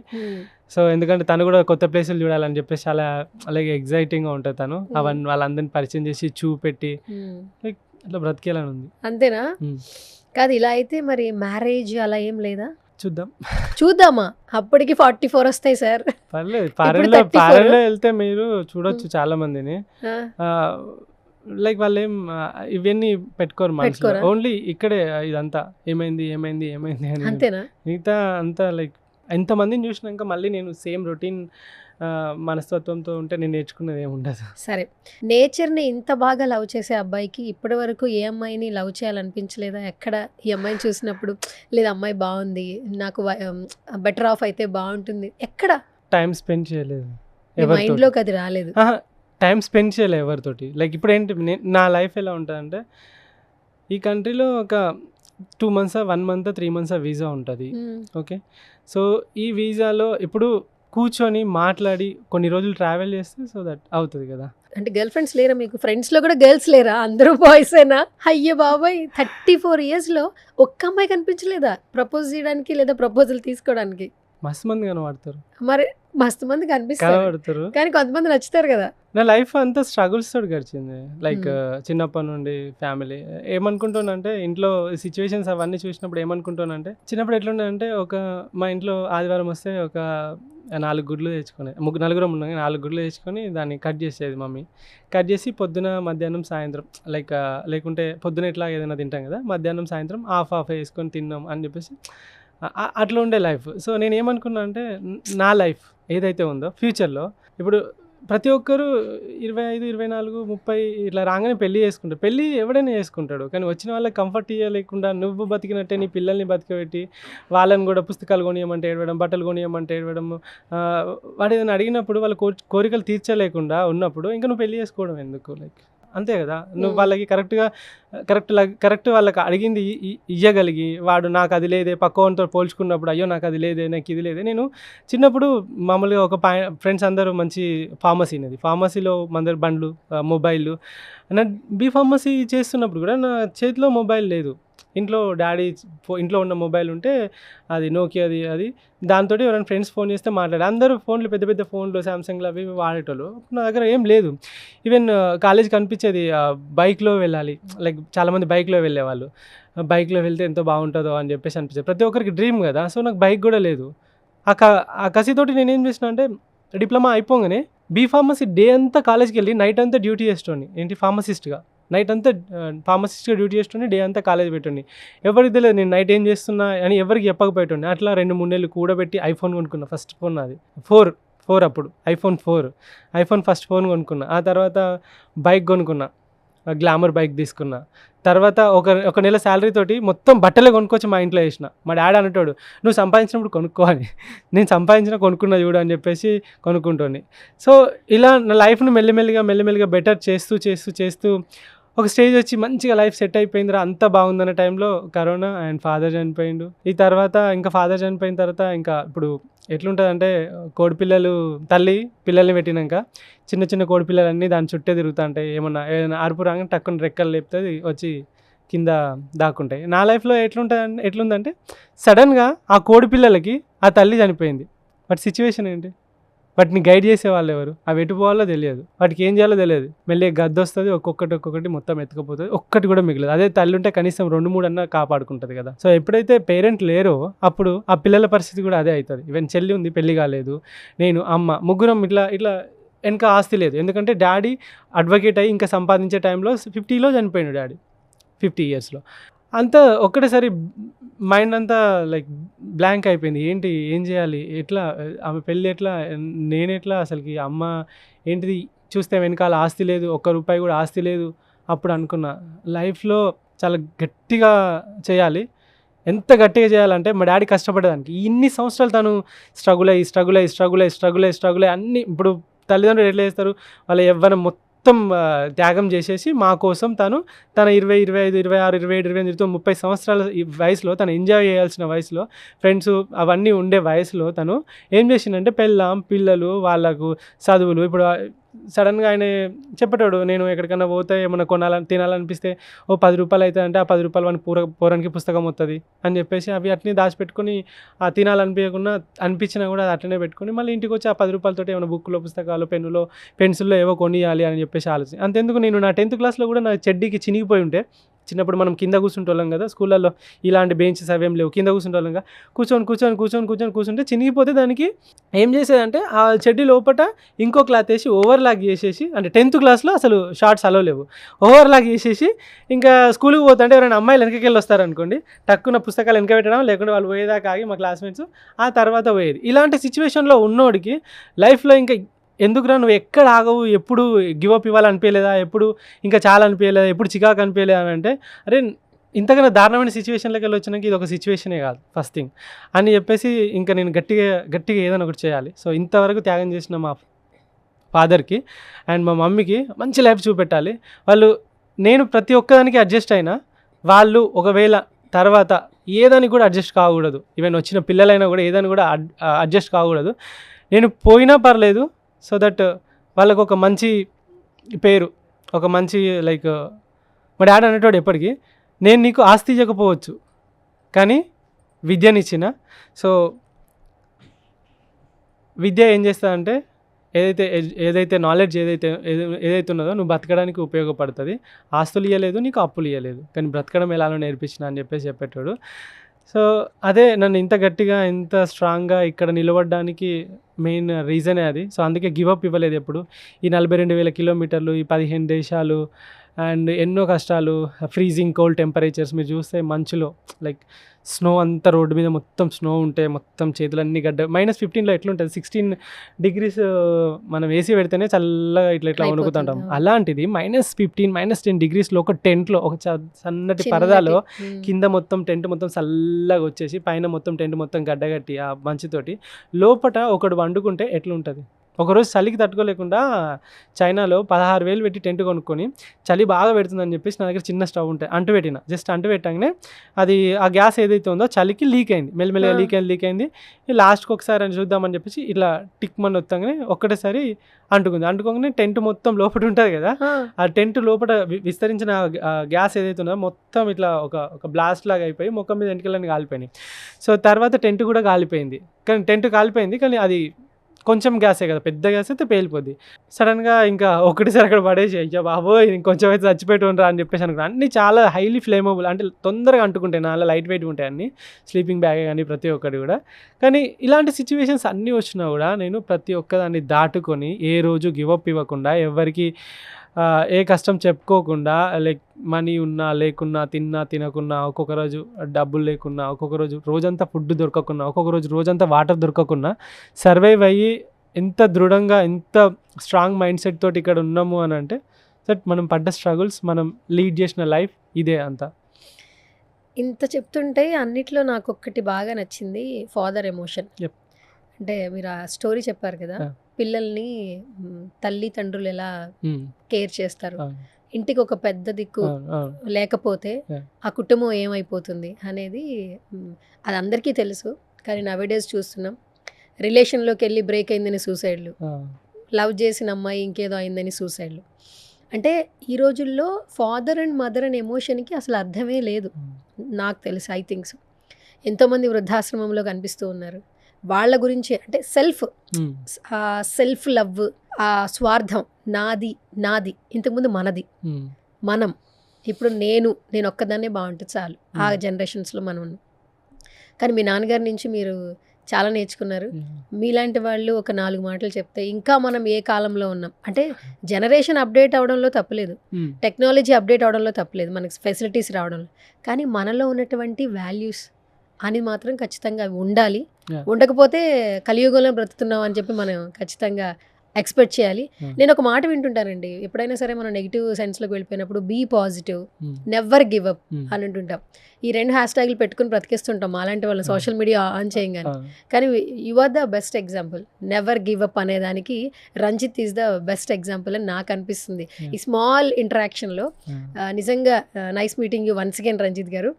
సో ఎందుకంటే తను కూడా కొత్త ప్లేసులు చూడాలని చెప్పేసి చాలా అలాగే ఎగ్జైటింగ్గా ఉంటుంది. తను వాళ్ళందరినీ పరిచయం చేసి చూపెట్టి లైక్ అట్లా బ్రతికేయాలని ఉంది. అంతేనా? కాదు, ఇలా అయితే మరి మ్యారేజ్ అలా ఏం లేదా? చూద్దామా? అప్పటికి 44 వస్తాయి సార్. పర్లేదు, ఫారెన్లో వెళ్తే మీరు చూడొచ్చు చాలా మందిని. లైక్ వాళ్ళు ఏం ఇవన్నీ పెట్టుకోరు మనసులో, ఓన్లీ ఇక్కడే ఇదంతా ఏమైంది అని. అంతేనా? మిగతా అంతా లైక్ ఎంతమందిని చూసినాక మళ్ళీ నేను సేమ్ రొటీన్ మనస్తత్వంతో ఉంటే నేను నేర్చుకున్నది ఏమి ఉండదు. సరే, నేచర్ని ఇంత బాగా లవ్ చేసే అబ్బాయికి ఇప్పటి వరకు ఏ అమ్మాయిని లవ్ చేయాలనిపించలేదా? ఎక్కడ ఈ అమ్మాయిని చూసినప్పుడు లేదా అమ్మాయి బాగుంది, నాకు బెటర్ ఆఫ్ అయితే బాగుంటుంది, ఎక్కడ టైం స్పెండ్ చేయలేదు, మైండ్లోకి అది రాలేదు? టైం స్పెండ్ చేయలేదు ఎవరితోటి. లైక్ ఇప్పుడు ఏంటి నా లైఫ్ ఎలా ఉంటుందంటే, ఈ కంట్రీలో ఒక 2 months 1 month 3 months వీసా ఉంటుంది. ఓకే, సో ఈ వీసాలో ఇప్పుడు కూర్చొని మాట్లాడి కొన్ని రోజులు ట్రావెల్ చేస్తే సో దట్ అవుతుంది కదా. అంటే గర్ల్ ఫ్రెండ్స్ లేరా మీకు? ఫ్రెండ్స్లో కూడా గర్ల్స్ లేరా? అందరూ బాయ్సేనా? అయ్యో బాబాయ్, 34 yearsలో ఒక్క అమ్మాయి కనిపించలేదా ప్రపోజ్ చేయడానికి లేదా ప్రపోజల్ తీసుకోవడానికి? మస్తు మంది కనబడతారు. మరి మస్తు మంది కనిపిస్తారు కానీ కొంతమంది నచ్చుతారు కదా. నా లైఫ్ అంతా స్ట్రగుల్స్ తోటి గడిచింది. లైక్ చిన్నప్పటి నుండి ఫ్యామిలీ ఏమనుకుంటానంటే, ఇంట్లో సిచ్యువేషన్స్ అవన్నీ చూసినప్పుడు ఏమనుకుంటానంటే, చిన్నప్పుడు ఎట్లుండే మా ఇంట్లో ఆదివారం వస్తే ఒక 4 గుడ్లు తెచ్చుకొని, నలుగురం ఉన్నాం, 4 గుడ్లు తెచ్చుకొని దాన్ని కట్ చేసేది మమ్మీ. కట్ చేసి పొద్దున మధ్యాహ్నం సాయంత్రం లేకుంటే పొద్దున ఎట్లా ఏదైనా తింటాం కదా, మధ్యాహ్నం సాయంత్రం హాఫ్ వేసుకొని తిన్నాం అని చెప్పేసి అట్లా ఉండే లైఫ్. సో నేను ఏమనుకున్నా అంటే, నా లైఫ్ ఏదైతే ఉందో ఫ్యూచర్లో ఇప్పుడు ప్రతి ఒక్కరు 25, 24, 30 ఇట్లా రాగానే పెళ్ళి చేసుకుంటారు. పెళ్ళి ఎవడైనా చేసుకుంటాడు, కానీ వచ్చిన వాళ్ళకి కంఫర్ట్ ఇవ్వలేకుండా నువ్వు బతికినట్టే నీ పిల్లల్ని బతికబెట్టి వాళ్ళని కూడా పుస్తకాలు కొనియమంటే ఏడవడం, బట్టలు కొనియమంటే ఏడవడం, వాడు ఏదైనా అడిగినప్పుడు వాళ్ళ కోరికలు తీర్చలేకుండా ఉన్నప్పుడు ఇంకా నువ్వు పెళ్ళి చేసుకోవడం ఎందుకు? లైక్ అంతే కదా. నువ్వు వాళ్ళకి కరెక్ట్ వాళ్ళకి అడిగింది ఇవ్వగలిగి, వాడు నాకు అది లేదే, పక్కవాడితో పోల్చుకున్నప్పుడు అయ్యో నాకు అది లేదే, నాకు ఇది లేదే. నేను చిన్నప్పుడు మామూలుగా ఒక ఫ్రెండ్స్ అందరూ మంచి ఫార్మసీలో అందరు బండ్లు, మొబైల్. నా బీఫార్మసీ చేస్తున్నప్పుడు కూడా నా చేతిలో మొబైల్ లేదు. ఇంట్లో ఉన్న మొబైల్ ఉంటే అది నోకియాది, అది దాంతో ఎవరైనా ఫ్రెండ్స్ ఫోన్ చేస్తే అందరూ ఫోన్లు పెద్ద పెద్ద ఫోన్లు శాంసంగ్లు అవి వాడేటోళ్ళు. నా దగ్గర ఏం లేదు. ఈవెన్ కాలేజ్కి అనిపించేది బైక్లో వెళ్ళాలి, లైక్ చాలామంది బైక్లో వెళ్ళేవాళ్ళు. బైక్లో వెళ్తే ఎంతో బాగుంటుందో అని చెప్పేసి అనిపించేది. ప్రతి ఒక్కరికి డ్రీమ్ కదా. సో నాకు బైక్ కూడా లేదు. ఆ కసితోటి నేనేం చేసిన అంటే డిప్లొమా అయిపోగానే ఫార్మసీ డే అంతా కాలేజ్కి వెళ్ళి నైట్ అంతా డ్యూటీ చేస్తుండే, ఏంటి ఫార్మసిస్ట్గా. నైట్ అంతా ఫార్మసిస్ట్గా డ్యూటీ చేస్తుండే, డే అంతా కాలేజ్ పెట్టుండి. ఎవరికి తెలియదు నేను నైట్ ఏం చేస్తున్నా అని ఎవరికి చెప్పకపోయేటుండే. అట్లా 2-3 నెలలు కూడబెట్టి ఐఫోన్ కొనుక్కున్నా. ఫస్ట్ ఫోన్ నాది 4 అప్పుడు ఐఫోన్ 4 ఫస్ట్ ఫోన్ కొనుక్కున్నా. ఆ తర్వాత బైక్ కొనుక్కున్నా, గ్లామర్ బైక్ తీసుకున్నా. తర్వాత ఒక నెల శాలరీ తోటి మొత్తం బట్టలే కొనుక్కొచ్చి మా ఇంట్లో వేసిన. మా డాడీ అనేటోడు, నువ్వు సంపాదించినప్పుడు కొనుక్కోవాలి, నేను సంపాదించిన కొనుక్కున్నా చూడు అని చెప్పేసి కొనుక్కుంటుంది. సో ఇలా నా లైఫ్ను మెల్లిమెల్లిగా బెటర్ చేస్తూ ఒక స్టేజ్ వచ్చి మంచిగా లైఫ్ సెట్ అయిపోయిందిరా, అంతా బాగుందన్న టైంలో కరోనా అండ్ ఫాదర్ చనిపోయిండు. ఈ తర్వాత ఇంకా ఫాదర్ చనిపోయిన తర్వాత ఇంకా ఇప్పుడు ఎట్లుంటుందంటే కోడిపిల్లలు తల్లి పిల్లల్ని పెట్టినాక చిన్న కోడిపిల్లలన్నీ దాని చుట్టే తిరుగుతూ ఉంటాయి. ఏదైనా అరుపు రాగానే టక్కున రెక్కలు లేపుతుంది, వచ్చి కింద దాక్కుంటాయి. నా లైఫ్లో ఎట్లుందంటే సడన్గా ఆ కోడిపిల్లలకి ఆ తల్లి చనిపోయింది. బట్ సిచ్యువేషన్ ఏంటి, వాటిని గైడ్ చేసే వాళ్ళు ఎవరు, అవి ఎటు పోవాలో తెలియదు, వాటికి ఏం చేయాలో తెలియదు. మెల్లిగా గద్ద వస్తుంది, ఒక్కొక్కటి మొత్తం ఎత్తుకపోతుంది, ఒక్కటి కూడా మిగలదు. అదే తల్లి ఉంటే కనీసం 2-3 అన్నా కాపాడుకుంటుంది కదా. సో ఎప్పుడైతే పేరెంట్ లేరో అప్పుడు ఆ పిల్లల పరిస్థితి కూడా అదే అవుతుంది. ఈవెన్ చెల్లి ఉంది, పెళ్లి కాలేదు, నేను అమ్మ ముగ్గురం ఇట్లా వెనక ఆస్తి లేదు. ఎందుకంటే డాడీ అడ్వకేట్ అయ్యి ఇంకా సంపాదించే టైంలో 50లో చనిపోయాడు డాడీ, 50 ఇయర్స్లో. అంతా ఒక్కటేసారి మైండ్ అంతా లైక్ బ్లాంక్ అయిపోయింది. ఏం చేయాలి, ఎట్లా ఆమె పెళ్ళి ఎట్లా, నేనెట్లా, అసలుకి అమ్మ ఏంటిది, చూస్తే వెనకాల ఆస్తి లేదు, ₹1 కూడా ఆస్తి లేదు. అప్పుడు అనుకున్నా లైఫ్లో చాలా గట్టిగా చేయాలి. ఎంత గట్టిగా చేయాలంటే మా డాడీ కష్టపడేదానికి ఇన్ని సంవత్సరాలు తను స్ట్రగుల్ అయ్యి అన్నీ. ఇప్పుడు తల్లిదండ్రులు ఎట్లా చేస్తారు, వాళ్ళ యవ్వనం మొత్తం త్యాగం చేసేసి మా కోసం తన 20, 25, 26, 27, 28, 30 సంవత్సరాల ఈ వయసులో తను ఎంజాయ్ చేయాల్సిన వయసులో, ఫ్రెండ్స్ అవన్నీ ఉండే వయసులో తను ఏం చేసిందంటే పిల్లలు వాళ్ళకు చదువులు. ఇప్పుడు సడన్గా ఆయన చెప్పేటాడు, నేను ఎక్కడికైనా పోతే ఏమన్నా తినాలనిపిస్తే ₹10 అవుతుంది అంటే ఆ ₹10 వాని పోరానికి పుస్తకం వస్తుంది అని చెప్పేసి అవి అట్నే దాచిపెట్టుకొని ఆ అనిపించినా కూడా అది అట్లనే పెట్టుకొని మళ్ళీ ఇంటికి వచ్చి ఆ ₹10 ఏమైనా బుక్లో, పుస్తకాలు, పెన్సిల్లో ఏవో కొనియాలి అని చెప్పేసి ఆలోచన. అంతెందుకు, నేను నా 10th క్లాస్లో కూడా నా చెడ్డీకి చినిగిపోయి ఉంటే, చిన్నప్పుడు మనం కింద కూర్చుంటోళ్ళం కదా స్కూళ్ళల్లో, ఇలాంటి బెంచెస్ అవేం లేవు, కింద కూర్చుంటోళ్ళంగా కూర్చొని చినిగిపోతే దానికి ఏం చేసేదంటే ఆ చెడ్డీ లోపట ఇంకో క్లాత్ వేసి ఓవర్లాక్ చేసేసి, అంటే 10th క్లాస్లో అసలు షార్ట్స్ అలో లేవు, ఓవర్లాక్ చేసేసి ఇంకా స్కూల్కి పోతుంటే ఎవరైనా అమ్మాయిలు వెనకకెళ్ళి వస్తారనుకోండి, టక్కున పుస్తకాలు వెనక పెట్టడం, లేకుంటే వాళ్ళు పోయేదాకా ఆగి మా క్లాస్మేట్స్ ఆ తర్వాత పోయేది. ఇలాంటి సిచ్యువేషన్లో ఉన్నోడికి లైఫ్లో ఇంకా ఎందుకురా నువ్వు ఎక్కడ ఆగవు, ఎప్పుడు గివప్ ఇవ్వాలనిపించలేదా, ఎప్పుడు ఇంకా చాలా అనిపించలేదా, ఎప్పుడు చికాకు అనిపించలేదా అని అంటే, అరే ఇంతకన్నా దారుణమైన సిచ్యువేషన్లోకి వెళ్ళి వచ్చినాక ఇది ఒక సిచ్యువేషనే కాదు ఫస్ట్ థింగ్ అని చెప్పేసి ఇంకా నేను గట్టిగా ఏదైనా ఒకటి చేయాలి. సో ఇంతవరకు త్యాగం చేసిన మా ఫాదర్కి అండ్ మా మమ్మీకి మంచి లైఫ్ చూపెట్టాలి. నేను ప్రతి ఒక్కదానికి అడ్జస్ట్ అయినా, వాళ్ళు ఒకవేళ తర్వాత ఏదానికి కూడా అడ్జస్ట్ కాకూడదు. ఈవెన్ వచ్చిన పిల్లలైనా కూడా ఏదాన్ని కూడా అడ్జస్ట్ కాకూడదు. నేను పోయినా పర్లేదు, సో దట్ వాళ్ళకు ఒక మంచి పేరు, ఒక మంచి లైక్ మా డాడీ అనేటోడు ఎప్పటికీ, నేను నీకు ఆస్తి ఇవ్వకపోవచ్చు కానీ విద్యనిచ్చిన. సో విద్య ఏం చేస్తుందంటే ఏదైతే నాలెడ్జ్ ఏదైతే ఉన్నదో నువ్వు బతకడానికి ఉపయోగపడుతుంది. ఆస్తులు ఇవ్వలేదు, నీకు అప్పులు ఇవ్వలేదు, కానీ బ్రతకడం ఎలానో నేర్పించిన అని చెప్పేటోడు. సో అదే నన్ను ఇంత గట్టిగా, ఇంత స్ట్రాంగ్గా ఇక్కడ నిలబడడానికి మెయిన్ రీజనే అది. సో అందుకే గివప్ ఇవ్వలేదు ఎప్పుడు. ఈ 42,000 కిలోమీటర్లు, ఈ 15 దేశాలు అండ్ ఎన్నో కష్టాలు, ఫ్రీజింగ్ కోల్డ్ టెంపరేచర్స్. మీరు చూస్తే మంచులో లైక్ స్నో అంతా రోడ్డు మీద మొత్తం స్నో ఉంటే మొత్తం చేతులన్నీ గడ్డ. -15లో ఎట్లుంటుంది, 16 degrees మనం ఏసీ పెడితేనే చల్లగా ఇట్లా వణుకుతుంటాం. అలాంటిది -15, -10 degreesలో ఒక టెంట్లో, ఒక సన్నటి పరదాలో కింద మొత్తం టెంట్ మొత్తం చల్లగా వచ్చేసి పైన మొత్తం టెంట్ మొత్తం గడ్డగట్టి ఆ మంచుతోటి లోపట ఒకడు వండుకుంటే ఎట్లుంటుంది. ఒకరోజు చలికి తట్టుకోలేకుండా చైనాలో 16,000 పెట్టి టెంట్ కొనుక్కొని చలి బాగా పెడుతుందని చెప్పేసి నా దగ్గర చిన్న స్టవ్ ఉంటాయి, అంటు పెట్టగానే అది ఆ గ్యాస్ ఏదైతే ఉందో చలికి లీక్ అయింది, మెల్లమెల్లగా లీక్ అయింది. లాస్ట్కి ఒకసారి అని చూద్దామని చెప్పేసి ఇట్లా టిక్ మని వస్తాగానే ఒక్కటేసారి అంటుకోగానే టెంట్ మొత్తం లోపల ఉంటుంది కదా, ఆ టెంట్ లోపల విస్తరించిన గ్యాస్ ఏదైతే ఉందో మొత్తం ఇట్లా ఒక బ్లాస్ట్ లాగా అయిపోయి ముఖం మీద ఎంటికలన్నీ కాలిపోయినాయి. సో తర్వాత టెంట్ కూడా కాలిపోయింది. కానీ అది కొంచెం గ్యాసే కదా, పెద్ద గ్యాస్ అయితే పేలిపోద్ది. సడన్గా ఇంకా ఒకటిసారి అక్కడ పడేసి అయ్యా బాబోయ్ ఇంకొంచెం అయితే చచ్చిపెట్టుకుంటారా అని చెప్పేసి అనుకున్నాను. అన్నీ చాలా హైలీ ఫ్లేమబుల్, అంటే తొందరగా అంటుకుంటాయి, చాలా లైట్ వెయిట్ ఉంటాయి అన్నీ, స్లీపింగ్ బ్యాగ్ కానీ ప్రతి ఒక్కటి కూడా. కానీ ఇలాంటి సిచ్యువేషన్స్ అన్నీ వచ్చినా కూడా నేను ప్రతి ఒక్కదాన్ని దాటుకొని ఏ రోజు గివప్ ఇవ్వకుండా, ఎవరికి ఏ కష్టం చెప్పుకోకుండా, లైక్ మనీ ఉన్నా లేకున్నా, తిన్నా తినకున్నా, ఒక్కొక్క రోజు డబ్బులు లేకున్నా, ఒక్కొక్క రోజు రోజంతా ఫుడ్ దొరకకున్నా, ఒక్కొక్క రోజు రోజంతా వాటర్ దొరకకున్నా సర్వైవ్ అయ్యి ఎంత దృఢంగా, ఎంత స్ట్రాంగ్ మైండ్ సెట్ తోటి ఇక్కడ ఉన్నాము అని అంటే దట్ మనం పడ్డ స్ట్రగుల్స్, మనం లీడ్ చేసిన లైఫ్ ఇదే అంతా. ఇంత చెప్తుంటే అన్నిట్లో నాకు ఒక్కటి బాగా నచ్చింది, ఫాదర్ ఎమోషన్. Yep. అంటే మీరు ఆ స్టోరీ చెప్పారు కదా, పిల్లల్ని తల్లిదండ్రులు ఎలా కేర్ చేస్తారు, ఇంటికి ఒక పెద్ద దిక్కు లేకపోతే ఆ కుటుంబం ఏమైపోతుంది అనేది అది అందరికీ తెలుసు. కానీ నవేడేస్ చూస్తున్నాం, రిలేషన్లోకి వెళ్ళి బ్రేక్ అయిందని సూసైడ్లు, లవ్ చేసిన అమ్మాయి ఇంకేదో అయిందని సూసైడ్లు. అంటే ఈ రోజుల్లో ఫాదర్ అండ్ మదర్ అనే ఎమోషన్కి అసలు అర్థమే లేదు నాకు తెలుసు. ఐ థింక్స్ ఎంతోమంది వృద్ధాశ్రమంలో కనిపిస్తూ ఉన్నారు. వాళ్ళ గురించి అంటే సెల్ఫ్ లవ్, ఆ స్వార్థం, నాది నాది, ఇంతకుముందు మనది, మనం, ఇప్పుడు నేను ఒక్కదాన్నే బాగుంటే చాలు, ఆ జనరేషన్స్లో మనం ఉన్నాం. కానీ మీ నాన్నగారి నుంచి మీరు చాలా నేర్చుకున్నారు. మీలాంటి వాళ్ళు ఒక 4 మాటలు చెప్తే ఇంకా మనం ఏ కాలంలో ఉన్నాం అంటే, జనరేషన్ అప్డేట్ అవడంలో తప్పలేదు, టెక్నాలజీ అప్డేట్ అవడంలో తప్పలేదు, మనకి ఫెసిలిటీస్ రావడంలో, కానీ మనలో ఉన్నటువంటి వాల్యూస్ అని మాత్రం ఖచ్చితంగా అవి ఉండాలి. ఉండకపోతే కలియుగంలో బ్రతుకుతున్నాం అని చెప్పి మనం ఖచ్చితంగా ఎక్స్పెక్ట్ చేయాలి. నేను ఒక మాట వింటుంటానండి, ఎప్పుడైనా సరే మనం నెగిటివ్ సెన్స్లోకి వెళ్ళిపోయినప్పుడు be positive, never give up అని అంటుంటాం. ఈ 2 హ్యాష్ ట్యాగ్లు పెట్టుకుని బ్రతికిస్తుంటాం అలాంటి వాళ్ళని సోషల్ మీడియా ఆన్ చేయగానే. కానీ you are the best example. Never give up అనేదానికి Ranjith is the best example అని నాకు అనిపిస్తుంది ఈ స్మాల్ ఇంటరాక్షన్లో. నిజంగా nice meeting you once again Ranjith గారు.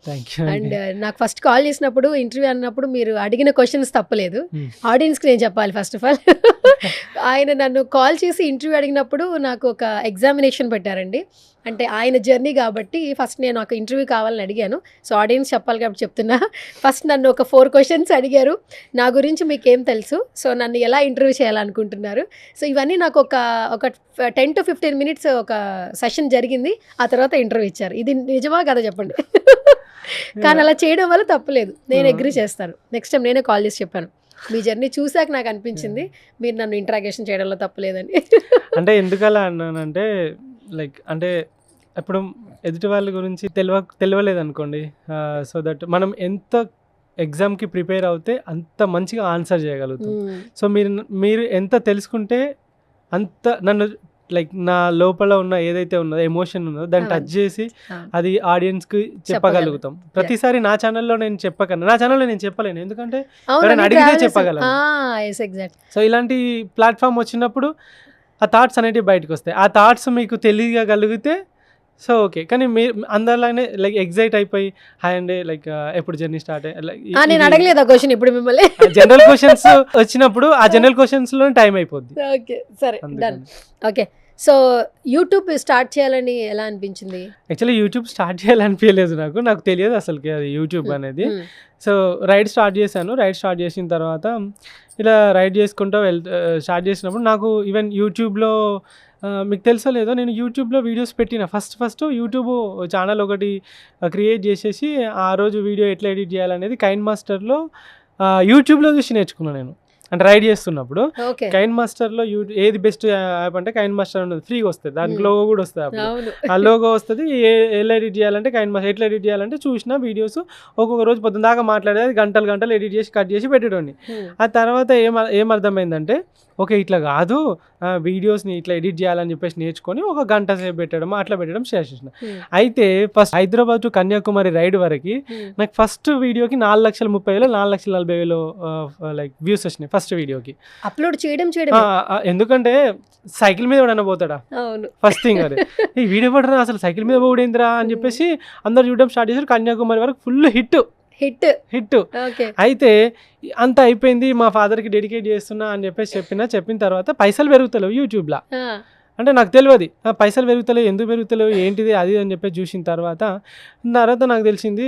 అండ్ నాకు ఫస్ట్ కాల్ చేసినప్పుడు ఇంటర్వ్యూ అన్నప్పుడు మీరు అడిగిన క్వశ్చన్స్ తప్పలేదు. ఆడియన్స్కి నేను చెప్పాలి ఫస్ట్ ఆఫ్ ఆల్, ఆయన నన్ను కాల్ చేసి ఇంటర్వ్యూ అడిగినప్పుడు నాకు ఒక ఎగ్జామినేషన్ పెట్టారండి. అంటే ఆయన జర్నీ కాబట్టి ఫస్ట్ నేను ఒక ఇంటర్వ్యూ కావాలని అడిగాను. సో ఆడియన్స్ చెప్పాలి కాబట్టి చెప్తున్నా. ఫస్ట్ నన్ను ఒక 4 క్వశ్చన్స్ అడిగారు, నా గురించి మీకేం తెలుసు, సో నన్ను ఎలా ఇంటర్వ్యూ చేయాలనుకుంటున్నారు. సో ఇవన్నీ నాకు ఒక 10 to 15 minutes ఒక సెషన్ జరిగింది. ఆ తర్వాత ఇంటర్వ్యూ ఇచ్చారు. ఇది నిజమా కదా చెప్పండి. కానీ అలా చేయడం వల్ల తప్పలేదు, నేను అగ్రీ చేస్తాను. నెక్స్ట్ టైం నేనే కాల్ చేసి చెప్పాను, మీ జర్నీ చూసాక నాకు అనిపించింది మీరు నన్ను ఇంటరాగేషన్ చేయడంలో తప్పలేదని. అంటే ఎందుకలా అన్నానంటే, లైక్ అంటే ఇప్పుడు ఎదుటి వాళ్ళ గురించి తెలియలేదు అనుకోండి, సో దట్ మనం ఎంత ఎగ్జామ్కి ప్రిపేర్ అవుతే అంత మంచిగా ఆన్సర్ చేయగలుగుతాం. సో మీరు ఎంత తెలుసుకుంటే అంత నన్ను లైక్ నా లోపల ఉన్న ఏదైతే ఉన్నదో ఎమోషన్ ఉన్నదో దాన్ని టచ్ చేసి అది ఆడియన్స్కి చెప్పగలుగుతాం. ప్రతిసారి నా ఛానల్లో నేను చెప్పకన్నా, నా ఛానల్లో నేను చెప్పలేను, ఎందుకంటే అడిగితే చెప్పగలను. సో ఇలాంటి ప్లాట్ఫామ్ వచ్చినప్పుడు ఆ థాట్స్ అనేటివి బయటకు వస్తాయి. ఆ థాట్స్ మీకు తెలియగలిగితే సో ఓకే. కానీ మీరు అందరిలానే లైక్ ఎగ్జైట్ అయిపోయి హాయ్ అండి లైక్ ఎప్పుడు జర్నీ స్టార్ట్ నేను అడగలేదు ఆ క్వశ్చన్ ఇప్పుడు మిమ్మల్ని. జనరల్ క్వశ్చన్స్ వచ్చినప్పుడు ఆ జనరల్ క్వశ్చన్స్లో టైం అయిపోద్ది. ఓకే సరే done. Okay, so YouTube start చేయాలని ఎలా అనిపించింది? యాక్చువల్లీ యూట్యూబ్ స్టార్ట్ చేయాలనిపించలేదు, నాకు తెలియదు అసలుకి అది యూట్యూబ్ అనేది. సో రైడ్ స్టార్ట్ చేశాను. రైడ్ స్టార్ట్ చేసిన తర్వాత ఇలా రైడ్ చేసుకుంటూ స్టార్ట్ చేసినప్పుడు నాకు ఈవెన్ యూట్యూబ్లో మీకు తెలుసో లేదో నేను యూట్యూబ్లో వీడియోస్ పెట్టిన ఫస్ట్ యూట్యూబ్ ఛానల్ ఒకటి క్రియేట్ చేసేసి ఆ రోజు వీడియో ఎట్లా ఎడిట్ చేయాలనేది కైన్ మాస్టర్లో యూట్యూబ్లో చూసి నేర్చుకున్నాను నేను. అంటే రైడ్ చేస్తున్నప్పుడు కైన్ మాస్టర్లో ఏది బెస్ట్ యాప్ అంటే కైన్ మాస్టర్ అనేది ఫ్రీగా వస్తుంది, దానికి లోగో కూడా వస్తుంది. ఆ లోగో వస్తుంది, ఎలా ఎడిట్ చేయాలంటే కైన్ మాస్టర్ ఎట్లా ఎడిట్ చేయాలంటే చూసిన వీడియోస్ ఒక్కొక్క రోజు పొద్దున దాకా మాట్లాడేది గంటలు ఎడిట్ చేసి కట్ చేసి పెట్టేటోని. ఆ తర్వాత ఏమర్థమైందంటే ఓకే ఇట్లా కాదు, వీడియోస్ని ఇట్లా ఎడిట్ చేయాలని చెప్పేసి నేర్చుకొని ఒక గంట సేపు పెట్టడం అట్లా పెట్టడం స్టార్ట్ చేసిన. అయితే first Hyderabad to Kanyakumari ride వరకు నాకు ఫస్ట్ వీడియోకి 4,30,000 4,40,000 లైక్ వ్యూస్ వచ్చినాయి ఫస్ట్ వీడియోకి. అప్లోడ్ చేయడం ఎందుకంటే సైకిల్ మీద ఎవడన్నా పోతాడా ఫస్ట్ థింగ్, అదే ఈ వీడియో పడరా అసలు సైకిల్ మీద పోడేంద్రా అని చెప్పేసి అందరు చూడడం స్టార్ట్ చేశారు. కన్యాకుమారి వరకు ఫుల్ హిట్. అయితే అంత అయిపోయింది, మా ఫాదర్కి డెడికేట్ చేస్తున్నా అని చెప్పేసి చెప్పిన తర్వాత పైసలు పెరుగుతలేవు యూట్యూబ్లో. అంటే నాకు తెలియదు పైసలు పెరుగుతలేవు, ఎందుకు పెరుగుతలేవు ఏంటిది అది అని చెప్పేసి చూసిన తర్వాత నాకు తెలిసింది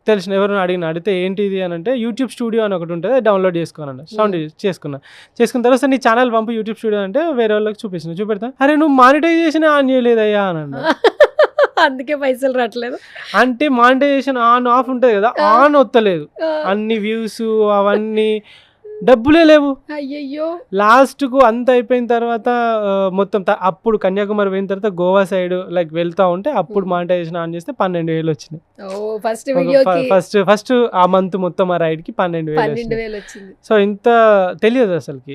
తెలిసిన ఎవరైనా అడిగితే ఏంటిది అని అంటే యూట్యూబ్ స్టూడియో అని ఒకటి ఉంటుంది, డౌన్లోడ్ చేసుకోనండి. సౌండ్ చేసుకున్న తర్వాత నీ ఛానల్ పంపు యూట్యూబ్ స్టూడియో అంటే వేరే వాళ్ళకి చూపెడతా. అరే నువ్వు మానిటైజేషన్ ఆన్ చేయలేదయ్యా అని అన్నా. అందుకే పైసలు రావట్లేదు అంటే మానిటైజేషన్ ఆన్ ఆఫ్ ఉంటుంది కదా, ఆన్ వస్తలేదు. అన్ని వ్యూస్ అవన్నీ డబ్బులే లేవు. అయ్యయ్యో. లాస్ట్కు అంత అయిపోయిన తర్వాత మొత్తం అప్పుడు కన్యాకుమారి పోయిన తర్వాత గోవా సైడ్ లైక్ వెళ్తా ఉంటే అప్పుడు మానిటైజేషన్ ఆన్ చేస్తే 12,000 వచ్చినాయి. ఫస్ట్ ఆ మంత్ మొత్తం ఆ రైడ్కి 12,000 వచ్చింది. సో ఇంత తెలియదు అసలుకి.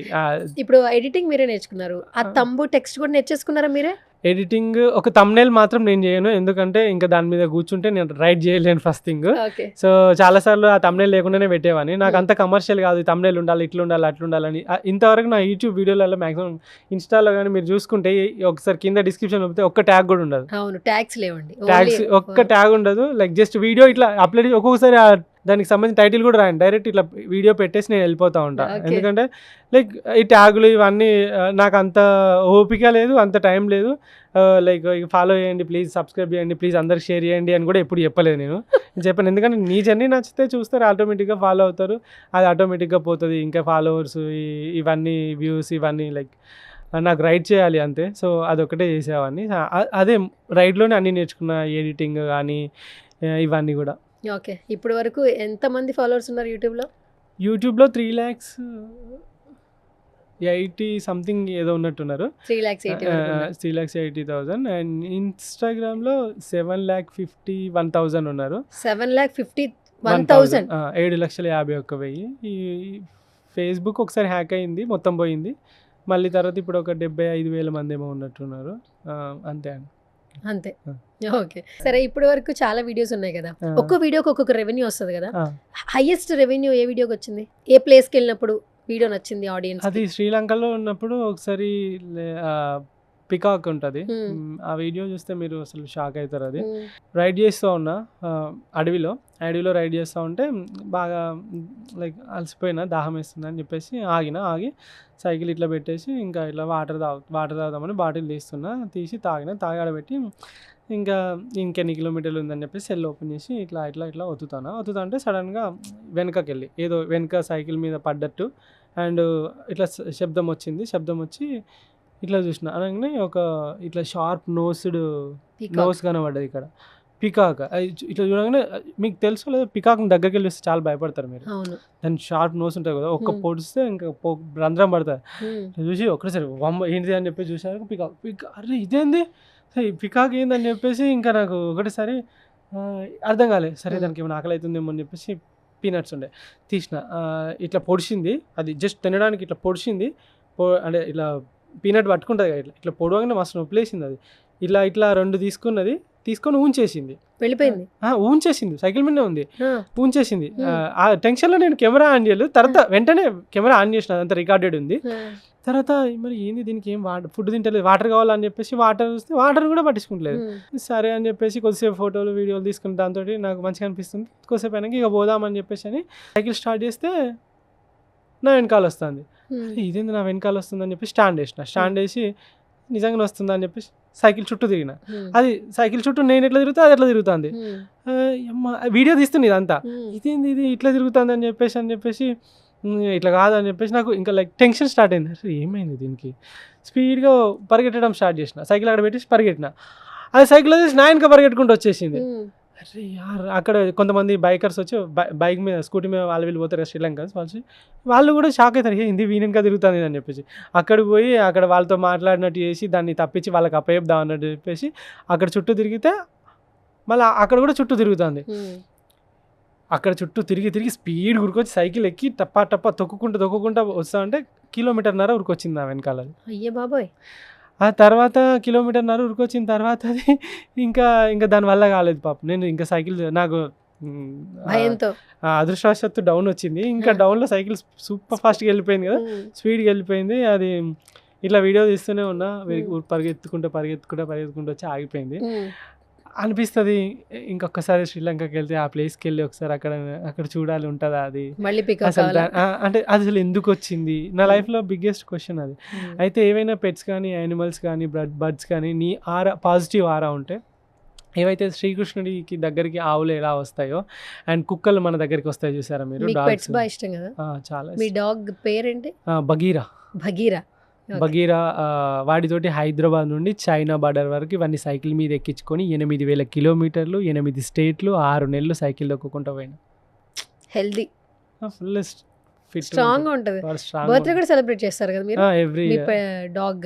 ఇప్పుడు ఎడిటింగ్ మీరే నేర్చుకున్నారు, ఆ తంబు టెక్స్ట్ కూడా నేర్చేసుకున్నారా మీరే? ఎడిటింగ్ ఒక thumbnail మాత్రం నేను చేయను, ఎందుకంటే ఇంకా దాని మీద కూర్చుంటే నేను రైట్ చేయలేను ఫస్ట్ థింగ్. సో చాలాసార్లు ఆ thumbnail లేకుండానే పెట్టేవాడిని. నాకు అంత కమర్షియల్ కాదు, thumbnail ఉండాలి, ఇట్లా ఉండాలి, అట్లా ఉండాలని. ఇంతవరకు నా యూట్యూబ్ వీడియోలలో మ్యాక్సిమం ఇన్స్టాలో కానీ మీరు చూసుకుంటే ఒకసారి కింద డిస్క్రిప్షన్ పంపితే ఒక్క ట్యాగ్ కూడా ఉండదు. అవును, ట్యాగ్స్ లేవండి, ట్యాగ్స్ ఒక్క ట్యాగ్ ఉండదు. లైక్ జస్ట్ వీడియో ఇట్లా అప్లోడ్, ఒక్కొక్కసారి దానికి సంబంధించిన టైటిల్ కూడా రాయండి, డైరెక్ట్ ఇట్లా వీడియో పెట్టేసి నేను వెళ్ళిపోతూ ఉంటాను. ఎందుకంటే లైక్ ఈ ట్యాగులు ఇవన్నీ నాకు అంత ఓపిక లేదు, అంత టైం లేదు. లైక్ ఫాలో చేయండి ప్లీజ్, సబ్స్క్రైబ్ చేయండి ప్లీజ్, అందరికి షేర్ చేయండి అని కూడా ఎప్పుడు చెప్పలేదు నేను చెప్పాను. ఎందుకంటే నీ జర్నీ నచ్చితే చూస్తారు, ఆటోమేటిక్గా ఫాలో అవుతారు, అది ఆటోమేటిక్గా పోతుంది. ఇంకా ఫాలోవర్స్ ఇవన్నీ వ్యూస్ ఇవన్నీ లైక్ నాకు రైడ్ చేయాలి అంతే. సో అదొకటే చేసేవాడిని. అదే రైడ్లోనే అన్నీ నేర్చుకున్న, ఎడిటింగ్ కానీ ఇవన్నీ కూడా. ఓకే, ఇప్పుడు వరకు ఎంతమంది ఫాలోవర్స్ ఉన్నారు యూట్యూబ్లో 3,80,000 సంథింగ్ ఏదో ఉన్నట్టున్నారు, 3,80,000. అండ్ ఇన్స్టాగ్రామ్లో 7,51,000 ఉన్నారు. 7,51,000, 7,51,000. ఈ ఫేస్బుక్ ఒకసారి హ్యాక్ అయింది, మొత్తం పోయింది. మళ్ళీ తర్వాత ఇప్పుడు ఒక 75,000 మంది ఏమో ఉన్నట్టున్నారు. అంతే అండి. అంతే. ఓకే, సరే ఇప్పటి వరకు చాలా వీడియోస్ ఉన్నాయి కదా, ఒక్కో వీడియోకి ఒక్కొక్క రెవెన్యూ వస్తుంది కదా, హైయెస్ట్ రెవెన్యూ ఏ వీడియోకి వచ్చింది? ఏ ప్లేస్కి వెళ్ళినప్పుడు వీడియో నచ్చింది ఆడియన్స్? అది శ్రీలంకలో ఉన్నప్పుడు ఒకసారి పికాక్ ఉంటుంది, ఆ వీడియో చూస్తే మీరు అసలు షాక్ అవుతారు. అది రైడ్ చేస్తూ ఉన్నా అడవిలో రైడ్ చేస్తూ ఉంటే బాగా లైక్ అలసిపోయినా, దాహం వేస్తుంది అని చెప్పేసి ఆగి సైకిల్ ఇట్లా పెట్టేసి ఇంకా ఇట్లా వాటర్ తాగుదామని బాటిల్ తీసి తాగాడబెట్టి ఇంకా ఇంకెన్ని కిలోమీటర్లు ఉందని చెప్పేసి సెల్ ఓపెన్ చేసి ఇట్లా ఒత్తుతా అంటే సడన్గా వెనకకెళ్ళి ఏదో వెనక సైకిల్ మీద పడ్డట్టు అండ్ ఇట్లా శబ్దం వచ్చి ఇట్లా చూసిన అనగానే ఒక ఇట్లా షార్ప్ నోస్ కనబడ్డది ఇక్కడ, పికాక్. ఇట్లా చూడగానే మీకు తెలుసు లేదా, పికాక్ దగ్గరికి వెళ్ళి వస్తే చాలా భయపడతారు మీరు. దాని షార్ప్ నోస్ ఉంటుంది కదా, ఒక్క పొడిస్తే ఇంకా రంధ్రం పడుతుంది. చూసి ఒకటేసారి ఏంటిది అని చెప్పి చూసారు, పికాక్. అరే ఇదేంది, పికాక్ ఏందని చెప్పేసి ఇంకా నాకు ఒకటేసారి అర్థం కాలేదు. సరే దానికి ఏమైనా ఆకలి అవుతుందేమో అని చెప్పేసి పీనట్స్ ఉండే తీసిన, ఇట్లా పొడిచింది. అది జస్ట్ తినడానికి ఇట్లా పొడిచింది, అంటే ఇట్లా పీనట్ పట్టుకుంటుంది కదా, ఇట్లా పొడవగానే మస్తు నొప్పిలేసింది. అది ఇట్లా 2 తీసుకొని ఊంచేసింది, వెళ్ళిపోయింది. ఊంచేసింది, సైకిల్ మీదనే ఉంది, ఊంచేసింది. ఆ టెన్షన్లో నేను కెమెరా ఆన్ చేయలేదు, తర్వాత వెంటనే కెమెరా ఆన్ చేసిన, అదంతా రికార్డెడ్ ఉంది. తర్వాత మరి ఏంది దీనికి ఏం ఫుడ్ తింటలేదు, వాటర్ కావాలని చెప్పేసి వాటర్ చూస్తే వాటర్ కూడా పట్టించుకుంటలేదు. సరే అని చెప్పేసి కొద్దిసేపు ఫోటోలు వీడియోలు తీసుకుని దాంతో నాకు మంచిగా అనిపిస్తుంది. కొద్దిసేపు అయినాక ఇక పోదామని చెప్పేసి అని సైకిల్ స్టార్ట్ చేస్తే నా వెనకాల వస్తుంది. ఇదేంది నా వెనకాల వస్తుందని చెప్పి స్టాండ్ వేసి నిజంగానే వస్తుందా అని చెప్పేసి సైకిల్ చుట్టూ తిరిగిన. అది సైకిల్ చుట్టూ నేను ఎట్లా తిరుగుతా అది ఎట్లా తిరుగుతుంది, వీడియో తీస్తుంది ఇదంతా. ఇదేంది ఇది ఇట్లా తిరుగుతుంది అని చెప్పేసి ఇట్లా కాదని చెప్పేసి నాకు ఇంకా లైక్ టెన్షన్ స్టార్ట్ అయింది. అసలు ఏమైంది దీనికి, స్పీడ్గా పరిగెట్టడం స్టార్ట్ చేసిన, సైకిల్ అక్కడ పెట్టేసి పరిగెట్టిన. అది సైకిల్ వచ్చేసి నా వెనక పరిగెట్టుకుంటూ వచ్చేసింది. అరే యార్, అక్కడ కొంతమంది బైకర్స్ వచ్చి బైక్ మీద స్కూటీ మీద వీళ్ళు పోతారు శ్రీలంకన్స్, వాళ్ళు కూడా షాక్ అవుతారు, ఇది వీనెనక తిరుగుతుంది అని చెప్పేసి. అక్కడికి పోయి అక్కడ వాళ్ళతో మాట్లాడినట్టు చేసి దాన్ని తప్పించి వాళ్ళకి అప్పయ్యద్దాం అన్నట్టు చెప్పేసి అక్కడ చుట్టూ తిరిగితే మళ్ళీ అక్కడ కూడా చుట్టూ తిరుగుతుంది. అక్కడ చుట్టూ తిరిగి స్పీడ్ ఉరికొచ్చి సైకిల్ ఎక్కి టప్పా తొక్కుకుంటూ వస్తా ఉంటే 1.5 కిలోమీటర్ ఉరికొచ్చింది నా వెనకాల. అయ్యే బాబాయ్. ఆ తర్వాత 1.5 కిలోమీటర్ ఉరికొచ్చిన తర్వాత అది ఇంకా దానివల్ల కాలేదు పాపం. నేను ఇంకా సైకిల్ నాకు భయంతో అదృష్టవశాత్తు డౌన్ వచ్చింది. ఇంకా డౌన్లో సైకిల్ సూపర్ ఫాస్ట్గా వెళ్ళిపోయింది కదా, స్పీడ్గా వెళ్ళిపోయింది. అది ఇట్లా వీడియో తీస్తూనే ఉన్నా, పరిగెత్తుకుంటూ వచ్చి ఆగిపోయింది. అనిపిస్తుంది ఇంకొకసారి శ్రీలంకకి వెళ్తే ఆ ప్లేస్కి వెళ్ళి ఒకసారి అక్కడ చూడాలి, ఉంటుందా అది అసలు అంటే అది అసలు ఎందుకు వచ్చింది. నా లైఫ్లో బిగ్గెస్ట్ క్వశ్చన్ అది. అయితే ఏవైనా పెట్స్ కానీ యానిమల్స్ కానీ బర్డ్స్ కానీ నీ పాజిటివ్ ఆరా ఉంటే ఏవైతే శ్రీకృష్ణుడికి దగ్గరికి ఆవులు ఎలా వస్తాయో అండ్ కుక్కలు మన దగ్గరికి వస్తాయి చూసారా మీరు మీకు డాగ్స్ పెట్స్ బాగా ఇష్టం కదా? చాలా మీ డాగ్ పేరేంటి? బగీరా భగీరా. Okay. బగీరా వాడితోటి హైదరాబాద్ నుండి చైనా బార్డర్ వరకు ఇవన్నీ సైకిల్ మీద ఎక్కించుకొని 8,000 కిలోమీటర్లు 8 స్టేట్లు 6 నెలలు సైకిల్ దొక్కుకుంటూ పోయినా. హెల్దీ ఫుల్ ఫిట్ స్ట్రాంగ్ గా ఉంటది. బర్త్డే కూడా సెలబ్రేట్ చేస్తారు కదా మీరు? ఎవ్రీ మీ డాగ్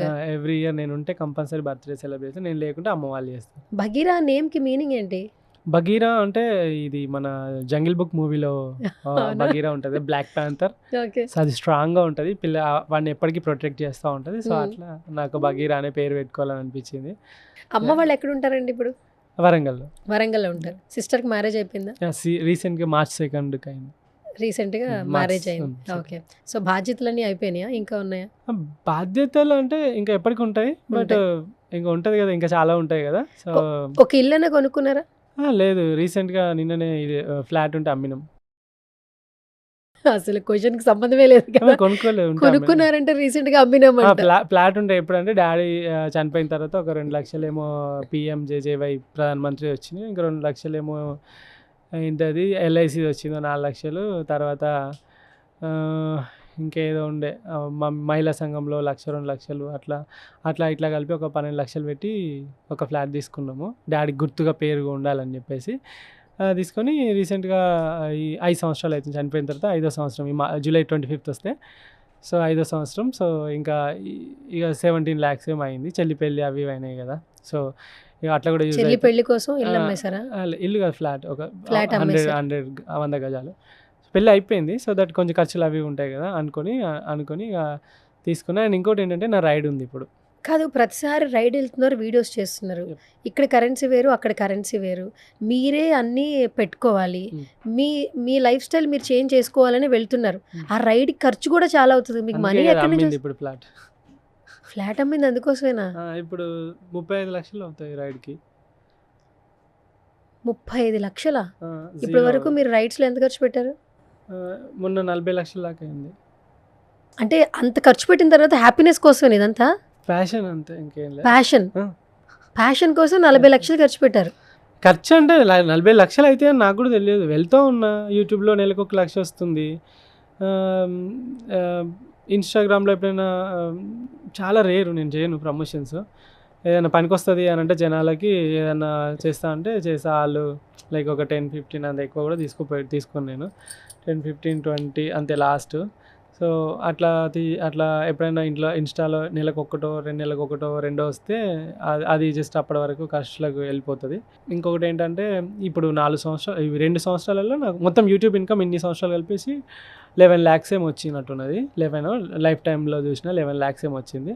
ఇయర్ నేను ఉంటే కంపల్సరీ బర్త్డే సెలబ్రేషన్, నేను లేకుంటే అమ్మ వాళ్ళు చేస్తారు. భగీరా నేమ్ కి మీనింగ్ ఏంటి? బగీరా అంటే ఇది మన జంగిల్ బుక్ మూవీలో బగీరా ఉంటుంది, బ్లాక్ ప్యాంథర్. ఓకే. సో అది స్ట్రాంగ్గా ఉంటుంది, వాడిని ఎప్పటికీ ప్రొటెక్ట్ చేస్తూ ఉంటుంది. సో అట్లా నాకు బగీరా అనే పేరు పెట్టుకోవాలని అనిపించింది. అమ్మ వాళ్ళు ఎక్కడ ఉంటారండి ఇప్పుడు? వరంగల్లో. వరంగల్లో ఉంటారు. సిస్టర్ కి మ్యారేజ్ అయిపోయిందా? రీసెంట్గా March 2 అయింది. రీసెంట్ గా మ్యారేజ్ అయింది. ఓకే. సో బాధ్యతలన్నీ అయిపోయినాయా, ఇంకా ఉన్నాయా? బాధ్యతలు అంటే ఇంకా ఎప్పటికి ఉంటాయి, బట్ ఇంకా ఉంటుంది కదా, ఇంకా చాలా ఉంటాయి కదా. సో ఒక ఇల్లనే కొనుక్కున్నారా? లేదు, రీసెంట్గా నిన్ననే ఇది ఫ్లాట్ ఉంటే అమ్మినాం. అసలు క్వశ్చన్ కి సంబంధమే లేదు కదా. కొనుక్కోలేదు, కొనుక్కున్నారంటే రీసెంట్ గా అమ్మినామంట. ఫ్లాట్ ఉంటే ఎప్పుడంటే డాడీ చనిపోయిన తర్వాత ఒక 2 లక్షలు ఏమో PMJJY ప్రధానమంత్రి వచ్చింది, ఇంకా 2 లక్షలు ఏమో ఏంటది LIC వచ్చింది 4 లక్షలు, తర్వాత ఇంకేదో ఉండే మహిళా సంఘంలో 1-2 లక్షలు, అట్లా అట్లా ఇట్లా కలిపి ఒక 12 లక్షలు పెట్టి ఒక ఫ్లాట్ తీసుకున్నాము, డాడీకి గుర్తుగా పేరు ఉండాలని చెప్పేసి. తీసుకొని రీసెంట్గా ఈ 5 సంవత్సరాలు అవుతుంది, చనిపోయిన తర్వాత 5వ సంవత్సరం, July 25th వస్తే. సో 5వ సంవత్సరం. సో ఇంకా ఇక 17 lakhs ఏమో అయింది, చెల్లి పెళ్ళి అవి ఇవి అయినాయి కదా. సో ఇక అట్లా కూడా యూజ్ చెల్లి పెళ్లి కోసం ఇల్లు అమ్మేశారా? ఇల్లు కాదు, ఫ్లాట్, ఒక ఫ్లాట్ 100 గజాలు. పెళ్ళి అయిపోయింది, సో దట్ కొంచెం ఖర్చులు అవి ఉంటాయి కదా అనుకొని ఇక తీసుకున్నా. అండ్ ఇంకోటి ఏంటంటే నా రైడ్ ఉంది ఇప్పుడు. కాదు, ప్రతిసారి రైడ్ వెళ్తున్నారు, వీడియోస్ చేస్తున్నారు, ఇక్కడ కరెన్సీ వేరు అక్కడ కరెన్సీ వేరు, మీరే అన్నీ పెట్టుకోవాలి, మీ మీ లైఫ్ స్టైల్ మీరు చేంజ్ చేసుకోవాలని వెళ్తున్నారు. ఆ రైడ్ ఖర్చు కూడా చాలా అవుతుంది, మీకు మనీ ఎక్కడి నుంచి? ఇప్పుడు ఫ్లాట్ అమ్మింది అందుకోసమేనా? ఇప్పుడు 35 లక్షలు అవుతాయి రైడ్కి. 35 లక్షలా? ఇప్పటి వరకు మీరు రైడ్స్లో ఎంత ఖర్చు పెట్టారు? మొన్న 40 లక్షల దాకా అయింది. అంటే అంత ఖర్చు పెట్టిన తర్వాత హ్యాపీనెస్ కోసం ఇదంతా? ప్యాషన్ అంతే, ఇంకేం లేదు. ప్యాషన్ కోసం 40 లక్షలు ఖర్చు పెట్టారు. ఖర్చు అంటే 40 లక్షలు అయితే అని నాకు కూడా తెలియదు. వెళ్తూ ఉన్నా, యూట్యూబ్లో నెలకు 1 లక్ష వస్తుంది, ఇన్స్టాగ్రామ్లో ఎప్పుడైనా, చాలా రేరు నేను చేయను ప్రమోషన్స్. ఏదైనా పనికి వస్తుంది అని అంటే జనాలకి ఏదైనా చేస్తా అంటే చేసా, వాళ్ళు లైక్ ఒక 10-15 అంత ఎక్కువ కూడా తీసుకొని నేను 10-15-20 అంతే లాస్ట్. సో అట్లా ఎప్పుడైనా ఇన్స్టాలో నెలకు 1 2 నెలలకు 1 2 వస్తే అది జస్ట్ అప్పటి వరకు ఖర్చులకు వెళ్ళిపోతుంది. ఇంకొకటి ఏంటంటే ఇప్పుడు 4 సంవత్సరాలు, ఇవి 2 సంవత్సరాలలో నాకు మొత్తం యూట్యూబ్ ఇన్కమ్ ఇన్ని సంవత్సరాలు కలిపేసి 11 lakhs ఏమో వచ్చినట్టున్నది. 11 లైఫ్ టైంలో చూసిన 11 lakhs ఏమో వచ్చింది.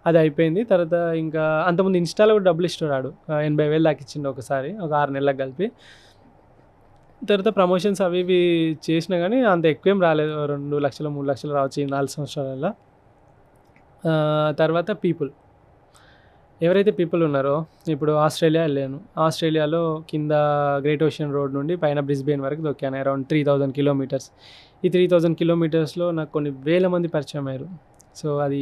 అది అయిపోయింది. తర్వాత ఇంకా అంతకుముందు ఇన్స్టాలో కూడా డబ్బులు ఇస్తున్నాడు, 80,000 దాకా ఇచ్చిండు ఒకసారి, ఒక 6 నెలలకు కలిపి. తర్వాత ప్రమోషన్స్ అవి ఇవి చేసినా కానీ అంత ఎక్కువేం రాలేదు, 2 లక్షలు 3 లక్షలు రావచ్చు ఈ 4 సంవత్సరాలలో. తర్వాత ఎవరైతే పీపుల్ ఉన్నారో, ఇప్పుడు ఆస్ట్రేలియా వెళ్ళాను, ఆస్ట్రేలియాలో కింద గ్రేట్ ఓషన్ రోడ్ నుండి పైన బ్రిస్బేన్ వరకు దొక్కాను, అరౌండ్ 3000 కిలోమీటర్స్. ఈ 3000 కిలోమీటర్స్లో నాకు కొన్ని వేల మంది పరిచయం అయ్యారు. సో అది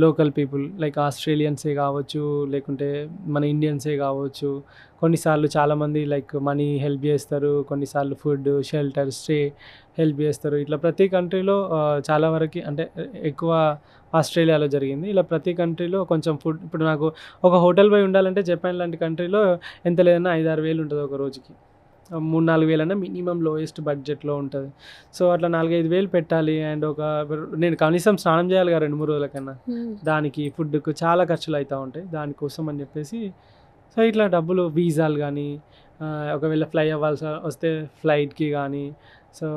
లోకల్ పీపుల్, లైక్ ఆస్ట్రేలియన్సే కావచ్చు, లేకుంటే మన ఇండియన్సే కావచ్చు. కొన్నిసార్లు చాలామంది లైక్ మనీ హెల్ప్ చేస్తారు, కొన్నిసార్లు ఫుడ్, షెల్టర్, స్టే హెల్ప్ చేస్తారు. ఇట్లా ప్రతి కంట్రీలో చాలా వరకు, అంటే ఎక్కువ ఆస్ట్రేలియాలో జరిగింది. ఇలా ప్రతి కంట్రీలో కొంచెం ఫుడ్, ఇప్పుడు నాకు ఒక హోటల్ పోయి ఉండాలంటే జపాన్ లాంటి కంట్రీలో ఎంత లేదన్నా 5-6 వేలు ఉంటుంది ఒక రోజుకి, 3-4 వేలు అన్నా మినిమం లోయెస్ట్ బడ్జెట్లో ఉంటుంది. సో అట్లా 4-5 వేలు పెట్టాలి. అండ్ నేను కనీసం స్నానం చేయాలి కదా 2-3 రోజులకన్నా, దానికి ఫుడ్కు చాలా ఖర్చులు అవుతూ ఉంటాయి. దానికోసం అని చెప్పేసి సో ఇట్లా డబ్బులు, వీసాలు కానీ, ఒకవేళ ఫ్లై అవ్వాల్సి వస్తే ఫ్లైట్కి కానీ. సో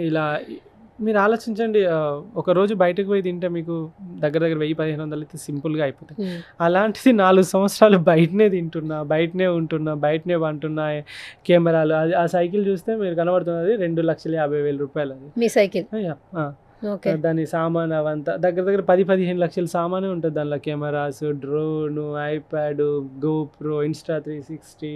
ఇలా మీరు ఆలోచించండి, ఒకరోజు బయటకు పోయి తింటే మీకు దగ్గర 1000-1500 అయితే సింపుల్గా అయిపోతాయి. అలాంటిది 4 సంవత్సరాలు బయటనే తింటున్నా, బయటనే ఉంటున్నా, బయటనే పంటున్నా. కెమెరాలు, అది ఆ సైకిల్ చూస్తే మీరు కనబడుతున్నది 2,50,000 రూపాయలు. అది మీ సైకిల్? దాని సామాన్ అవంతా దగ్గర 10-15 లక్షల సామానే ఉంటుంది దానిలో. Cameras, drone, iPad, GoPro, Insta 360,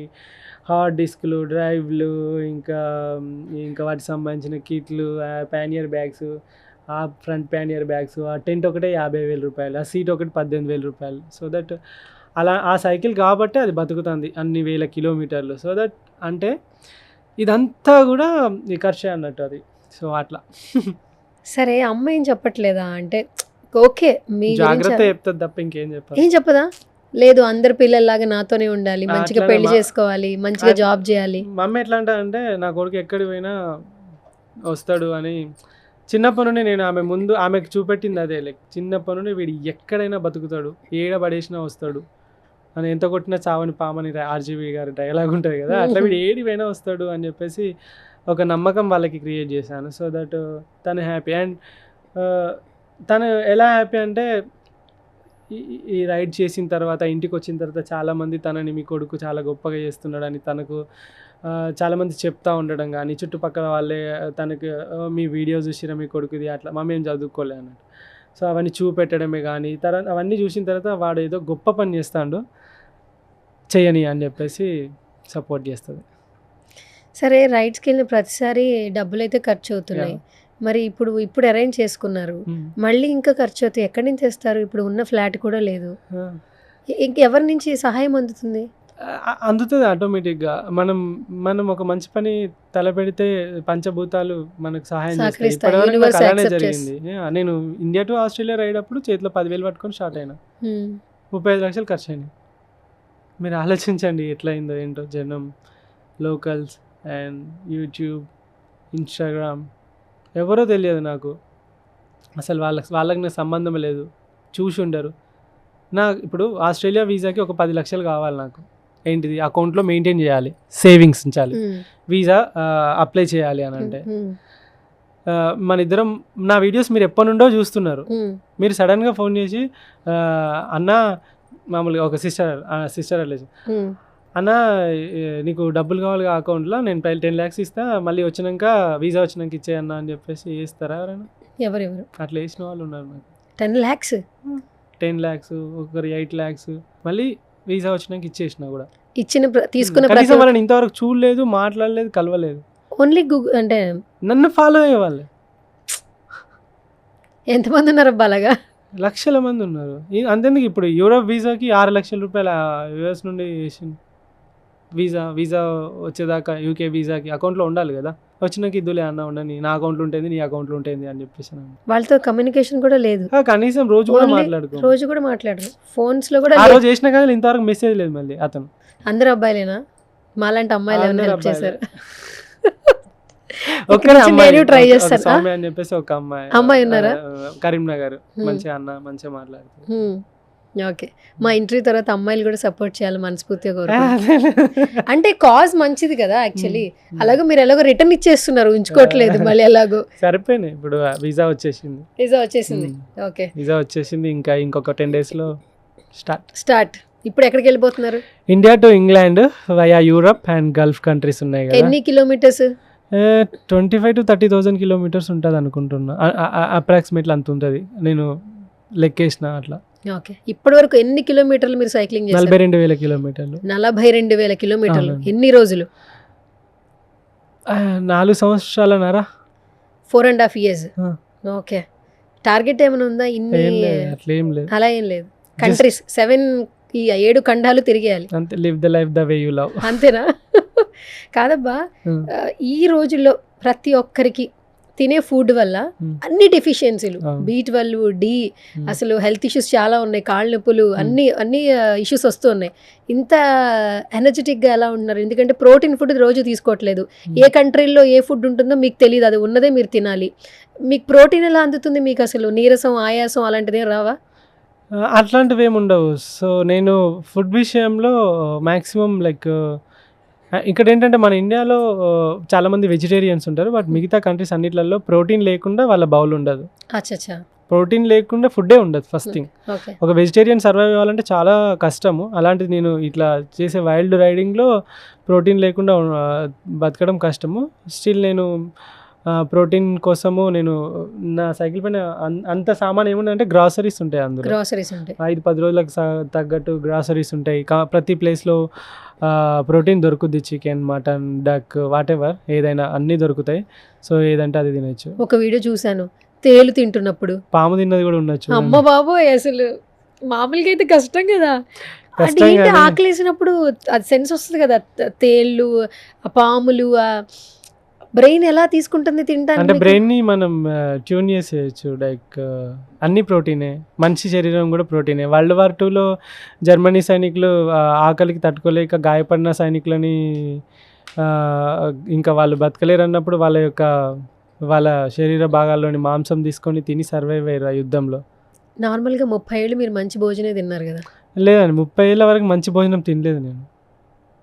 hard డిస్క్లు, డ్రైవ్లు, ఇంకా వాటికి సంబంధించిన కిట్లు, ప్యానియర్ బ్యాగ్స్, ఆ ఫ్రంట్ ప్యానియర్ బ్యాగ్స్, ఆ టెంట్ ఒకటే 50,000 రూపాయలు, ఆ సీట్ ఒకటి 18,000 రూపాయలు. సో దట్ అలా ఆ సైకిల్ కాబట్టి అది బతుకుతుంది అన్ని వేల కిలోమీటర్లు. సో దట్ అంటే ఇదంతా కూడా ఈ ఖర్చే అన్నట్టు అది. సో అట్లా సరే అమ్మ ఏం చెప్పట్లేదా? అంటే ఓకే మీ జాగ్రత్త చెప్తుంది తప్ప ఇంకేం చెప్పాలి. ఏం చెప్పదా? లేదు అందరు పిల్లల్లాగా నాతోనే ఉండాలి, మంచిగా అట్లనే పెళ్లి చేసుకోవాలి, మంచిగా జాబ్ చేయాలి. మా అమ్మ ఎట్లా అంటే నా కొడుకు ఎక్కడికి పోయినా వస్తాడు అని చిన్నప్పటి నుండి నేను ఆమెకు చూపెట్టింది అదే. లైక్ చిన్నప్పటి నుండి వీడు ఎక్కడైనా బతుకుతాడు, ఏడ పడేసినా వస్తాడు అని, ఎంత కొట్టినా చావని పామని ఆర్జీవి గారి డైలాగ్ ఉంటుంది కదా, అట్లా వీడు ఏడి పోయినా వస్తాడు అని చెప్పేసి ఒక నమ్మకం వాళ్ళకి క్రియేట్ చేశాను. సో దట్ తను హ్యాపీ. అండ్ తను ఎలా హ్యాపీ అంటే ఈ రైడ్ చేసిన తర్వాత ఇంటికి వచ్చిన తర్వాత చాలామంది తనని మీ కొడుకు చాలా గొప్పగా చేస్తున్నాడని తనకు చాలామంది చెప్తా ఉండడం కానీ, చుట్టుపక్కల వాళ్ళే తనకు మీ వీడియో చూసినా మీ కొడుకుది అట్లా మమ్మీ ఏం చదువుకోలే అన్నట్టు. సో అవన్నీ చూపెట్టడమే కానీ తర్వాత అవన్నీ చూసిన తర్వాత వాడు ఏదో గొప్ప పని చేస్తాడు చేయని అని చెప్పేసి సపోర్ట్ చేస్తుంది. సరే రైడ్స్కి వెళ్ళిన ప్రతిసారి డబ్బులు అయితే ఖర్చు అవుతున్నాయి. మరి ఇప్పుడు అరేంజ్ చేసుకున్నారు, మళ్ళీ ఇంకా ఖర్చు అవుతాయి. ఎక్కడి నుంచి తెస్తారు? ఇప్పుడు ఉన్న ఫ్లాట్ కూడా లేదు. ఎవరి నుంచి సహాయం అందుతుంది? అందుతుంది ఆటోమేటిక్గా. మనం ఒక మంచి పని తలపెడితే పంచభూతాలు మనకు సహాయం చేస్తాయి. ఇప్పటివరకు నాకు అలానే జరిగింది. నేను ఇండియా టు ఆస్ట్రేలియా రైడ్ అప్పుడు చేతిలో 10,000 పట్టుకొని స్టార్ట్ అయినా, 35 లక్షలు ఖర్చు అయినాయి. మీరు ఆలోచించండి ఎట్లా అయిందో ఏంటో. జనం, లోకల్స్ అండ్ యూట్యూబ్, ఇన్స్టాగ్రామ్, ఎవరో తెలియదు నాకు అసలు. వాళ్ళకి నాకు సంబంధం లేదు, చూసి ఉండరు. ఇప్పుడు ఆస్ట్రేలియా వీసాకి ఒక 10 లక్షలు కావాలి నాకు. ఏంటిది? అకౌంట్లో మెయింటైన్ చేయాలి, సేవింగ్స్ ఉంచాలి, వీసా అప్లై చేయాలి అని అంటే మన ఇద్దరం నా వీడియోస్ మీరు ఎప్పటి నుండో చూస్తున్నారు. మీరు సడన్గా ఫోన్ చేసి అన్న, మామూలుగా ఒక సిస్టర్ రిలేషన్, అన్న నీకు డబ్బులు కావాలి అకౌంట్లో, నేను 10 lakhs ఇస్తా, మళ్ళీ వచ్చినాక వీసా వచ్చినాక ఇచ్చేయన్న అని చెప్పేసి వేస్తారా ఎవరైనా? ఎవరెవరు అట్లా వేసిన వాళ్ళు ఉన్నారు నాకు. 10 lakhs 10 lakhs, ఒకరు 8 lakhs, మళ్ళీ వీసా వచ్చినాక ఇచ్చేసిన కూడా. తీసుకున్న కనీసం వాళ్ళని ఇంతవరకు చూడలేదు, మాట్లాడలేదు, కలవలేదు. ఓన్లీ అంటే నన్ను ఫాలో అయ్యేవాళ్ళే. ఎంతమంది ఉన్నారు అబ్బా అలాగా? లక్షల మంది ఉన్నారు. అంతేందుకు ఇప్పుడు యూరోప్ వీసాకి 6 లక్షల రూపాయలు యూఎస్ నుండి వేసింది. వీసా వచ్చేదాకా యూకే వీసాకి అకౌంట్లో ఉండాలి కదా. వచ్చినాక ఇద్దులే అన్న ఉండని, నా అకౌంట్లో ఉంటుంది, నీ అకౌంట్లో ఉంటుంది అని చెప్పేసి. వాళ్ళతో కమ్యూనికేషన్ కూడా లేదు, కనీసం రోజు కూడా మాట్లాడరు. ఫోన్స్ లో కూడా ఆ రోజు చేసినా కానీ ఇంతవరకు మెసేజ్ లేదు. మళ్ళీ అతను అందరు అబ్బాయిలేనా? మాలాంటి అమ్మాయిలు ఏమైనా హెల్ప్ చేశారు? ట్రై చేస్తాను సౌమ్య అని చెప్పేసి ఒక అమ్మాయి ఉన్నారా కరీంనగర్, మంచిగా అన్న మంచిగా మాట్లాడుతుంది. ఓకే, మా ఇంటర్వ్యూ తర్వాత అమ్మాయిలు కూడా సపోర్ట్ చేయాలి మనస్ఫూర్తిగా కోరుకుంటున్నాను. అంటే కాజ్ మంచిది కదా యాక్చువల్లీ. అలాగే మీరు ఎలాగో రిటర్న్ ఇచ్చేస్తున్నారు, ఉంచుకోవట్లేదు మళ్ళీ ఎలాగో. సరిపోయినాయి. ఇప్పుడు వీసా వచ్చేసింది. ఓకే, వీసా వచ్చేసింది. ఇంకొక 10 days లో స్టార్ట్. ఇప్పుడు ఎక్కడికి వెళ్ళిపోతున్నారు? India to England via Europe and Gulf countries ఉన్నాయి కదా. ఎన్ని కిలోమీటర్స్? 25,000 to 30,000 kilometers ఉంటుంది అనుకుంటున్నా. అప్రాక్సిమేట్లీ అంత ఉంటుంది, నేను లెక్కేసిన అట్లా. ఓకే, ఇప్పటి వరకు ఎన్ని కిలోమీటర్లు మీరు సైక్లింగ్ చేశారు? 42,000 kilometers. 42,000 kilometers. ఎన్ని రోజులు? 4 సంవత్సరాలన్నారా? 4.5 years. ఓకే, టార్గెట్ ఏమైనా ఉందా? అట్లేం లేదు, అలా ఏం లేదు. కంట్రీస్ 7 ఖండాలు తిరిగేయాలి. అంతే, live the life the way you love. అంతేనా? కాదబ్బా, ఈ రోజుల్లో ప్రతి ఒక్కరికి తినే ఫుడ్ వల్ల అన్ని డెఫిషియన్సీలు, B12, D, అసలు హెల్త్ ఇష్యూస్ చాలా ఉన్నాయి, కాళ్ళ నొప్పులు, అన్ని ఇష్యూస్ వస్తూ ఉన్నాయి. ఇంత ఎనర్జెటిక్గా ఎలా ఉంటున్నారు? ఎందుకంటే ప్రోటీన్ ఫుడ్ రోజు తీసుకోవట్లేదు. ఏ కంట్రీల్లో ఏ ఫుడ్ ఉంటుందో మీకు తెలియదు, అది ఉన్నదే మీరు తినాలి. మీకు ప్రోటీన్ ఎలా అందుతుంది? మీకు అసలు నీరసం, ఆయాసం అలాంటిదే రావా? అట్లాంటివి ఏమి ఉండవు. సో నేను ఫుడ్ విషయంలో మ్యాక్సిమం లైక్ ఇక్కడ ఏంటంటే మన ఇండియాలో చాలామంది వెజిటేరియన్స్ ఉంటారు, బట్ మిగతా కంట్రీస్ అన్నిట్లలో ప్రోటీన్ లేకుండా వాళ్ళ బౌల్ ఉండదు. ప్రోటీన్ లేకుండా ఫుడ్డే ఉండదు ఫస్ట్ థింగ్. ఒక వెజిటేరియన్ సర్వైవ్ అవ్వాలంటే చాలా కష్టము. అలాంటిది నేను ఇట్లా చేసే వైల్డ్ రైడింగ్లో ప్రోటీన్ లేకుండా బతకడం కష్టము. స్టిల్ నేను ప్రోటీన్ కోసము నేను నా సైకిల్ పైన అంత సామాన్ ఏముందంటే గ్రాసరీస్ ఉంటాయి. అందులో 5-10 రోజులకు తగ్గట్టు గ్రాసరీస్ ఉంటాయి. ప్రతి ప్లేస్లో ప్రోటీన్ దొరుకుద్ది, chicken, mutton, duck, whatever ఏదైనా అన్నీ దొరుకుతాయి. సో ఏదంటే అది తినచ్చు. ఒక వీడియో చూశాను, తేలు తింటున్నప్పుడు పాము తిన్నది కూడా ఉండొచ్చు. అమ్మ బాబోయ్, అసలు మామూలుగా అయితే కష్టం కదా. అంటే కష్టం ఏంటి కానీ ఆకలేసినప్పుడు అది సెన్స్ వస్తుంది కదా, తేళ్ళు, ఆ పాములు, ఆ బ్రెయిన్ ఎలా తీసుకుంటుంది అంటే తినడానికి? బ్రెయిన్ని మనం ట్యూన్ చేసేయచ్చు. లైక్ అన్ని ప్రోటీనే, మనిషి శరీరం కూడా ప్రోటీనే. వరల్డ్ వార్ 2లో జర్మనీ సైనికులు ఆకలికి తట్టుకోలేక గాయపడిన సైనికులని ఇంకా వాళ్ళు బతకలేరు అన్నప్పుడు వాళ్ళ శరీర భాగాల్లోని మాంసం తీసుకొని తిని సర్వైవ్ అయ్యారు ఆ యుద్ధంలో. నార్మల్గా 30 ఏళ్ళు మీరు మంచి భోజనే తిన్నారు కదా. లేదండి, 30 ఏళ్ళ వరకు మంచి భోజనం తినలేదు నేను.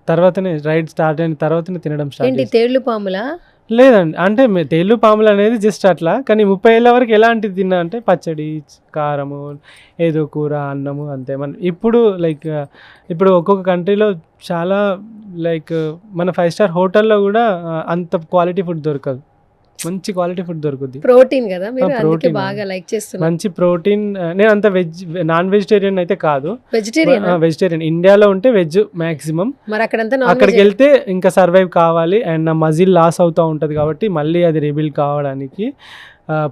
తర్వాతనే రైడ్ స్టార్ట్ అయిన తర్వాతనే తినడం స్టార్ట్ ఏంటి చేశాను. తేళ్లు పాములా? లేదండి, అంటే తేళ్ళు పాములు అనేది జస్ట్ అట్లా. కానీ 30 ఏళ్ళ వరకు ఎలాంటిది తిన్నా అంటే పచ్చడి, కారము, ఏదో కూర, అన్నము అంతే. ఇప్పుడు లైక్ ఇప్పుడు ఒక్కొక్క కంట్రీలో చాలా లైక్ మన 5 స్టార్ హోటల్లో కూడా అంత క్వాలిటీ ఫుడ్ దొరకదు. మంచి క్వాలిటీ ఫుడ్ దొరుకుద్ది. ప్రోటీన్ కదా మీరు, అందుకే ప్రోటీన్ బాగా లైక్ చేస్తున్నారు. మంచి ప్రోటీన్. నేను అంత నాన్ వెజిటేరియన్ అయితే కాదు, వెజిటేరియన్. వెజిటేరియన్. ఇండియాలో ఉంటే వెజ్ మ్యాక్సిమం. మరి అక్కడంతా నాన్ అక్కడికి వెజ్. వెళ్తే ఇంకా సర్వైవ్ కావాలి అండ్ నా మజిల్ లాస్ అవుతూ ఉంటుంది కాబట్టి మళ్ళీ అది రిబిల్డ్ కావడానికి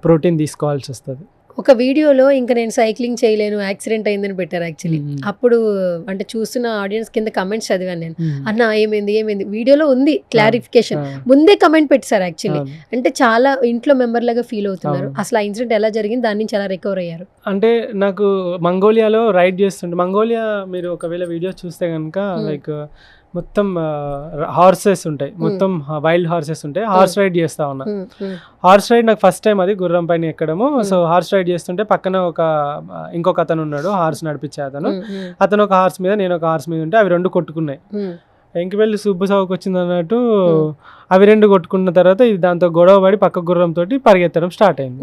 ప్రోటీన్ తీసుకోవాల్సి వస్తుంది. ఒక వీడియోలో ఇంకా నేను సైక్లింగ్ చేయలేను, యాక్సిడెంట్ అయిందని పెట్టారు యాక్చువల్లీ. అప్పుడు అంటే చూస్తున్న ఆడియన్స్ కింద కమెంట్స్ చదివాను నేను. అన్న ఏమైంది వీడియోలో ఉంది క్లారిఫికేషన్, ముందే కమెంట్ పెట్టారు యాక్చువల్లీ. అంటే చాలా ఇంట్లో మెంబర్ లాగా ఫీల్ అవుతున్నారు. అసలు ఆ ఇన్సిడెంట్ ఎలా జరిగింది, దాని నుంచి ఎలా రికవర్ అయ్యారు? అంటే నాకు మంగోలియాలో రైడ్ చేస్తుంటే, మంగోలియా మీరు ఒకవేళ వీడియో చూస్తే కనుక లైక్ మొత్తం హార్సెస్ ఉంటాయి, మొత్తం వైల్డ్ హార్సెస్ ఉంటాయి. హార్స్ రైడ్ చేస్తా ఉన్నా. హార్స్ రైడ్ నాకు ఫస్ట్ టైం, అది గుర్రం పైన ఎక్కడము. సో హార్స్ రైడ్ చేస్తుంటే పక్కన ఇంకొక అతను ఉన్నాడు, హార్స్ నడిపించే అతను ఒక హార్స్ మీద, నేను ఒక హార్స్ మీద ఉంటే అవి రెండు కొట్టుకున్నాయి. ఎంకివెళ్ళి సుబ్బు సాగుకు వచ్చింది అన్నట్టు అవి రెండు కొట్టుకున్న తర్వాత ఇది దాంతో గొడవ పడి పక్క గుర్రంతో పరిగెత్తడం స్టార్ట్ అయింది.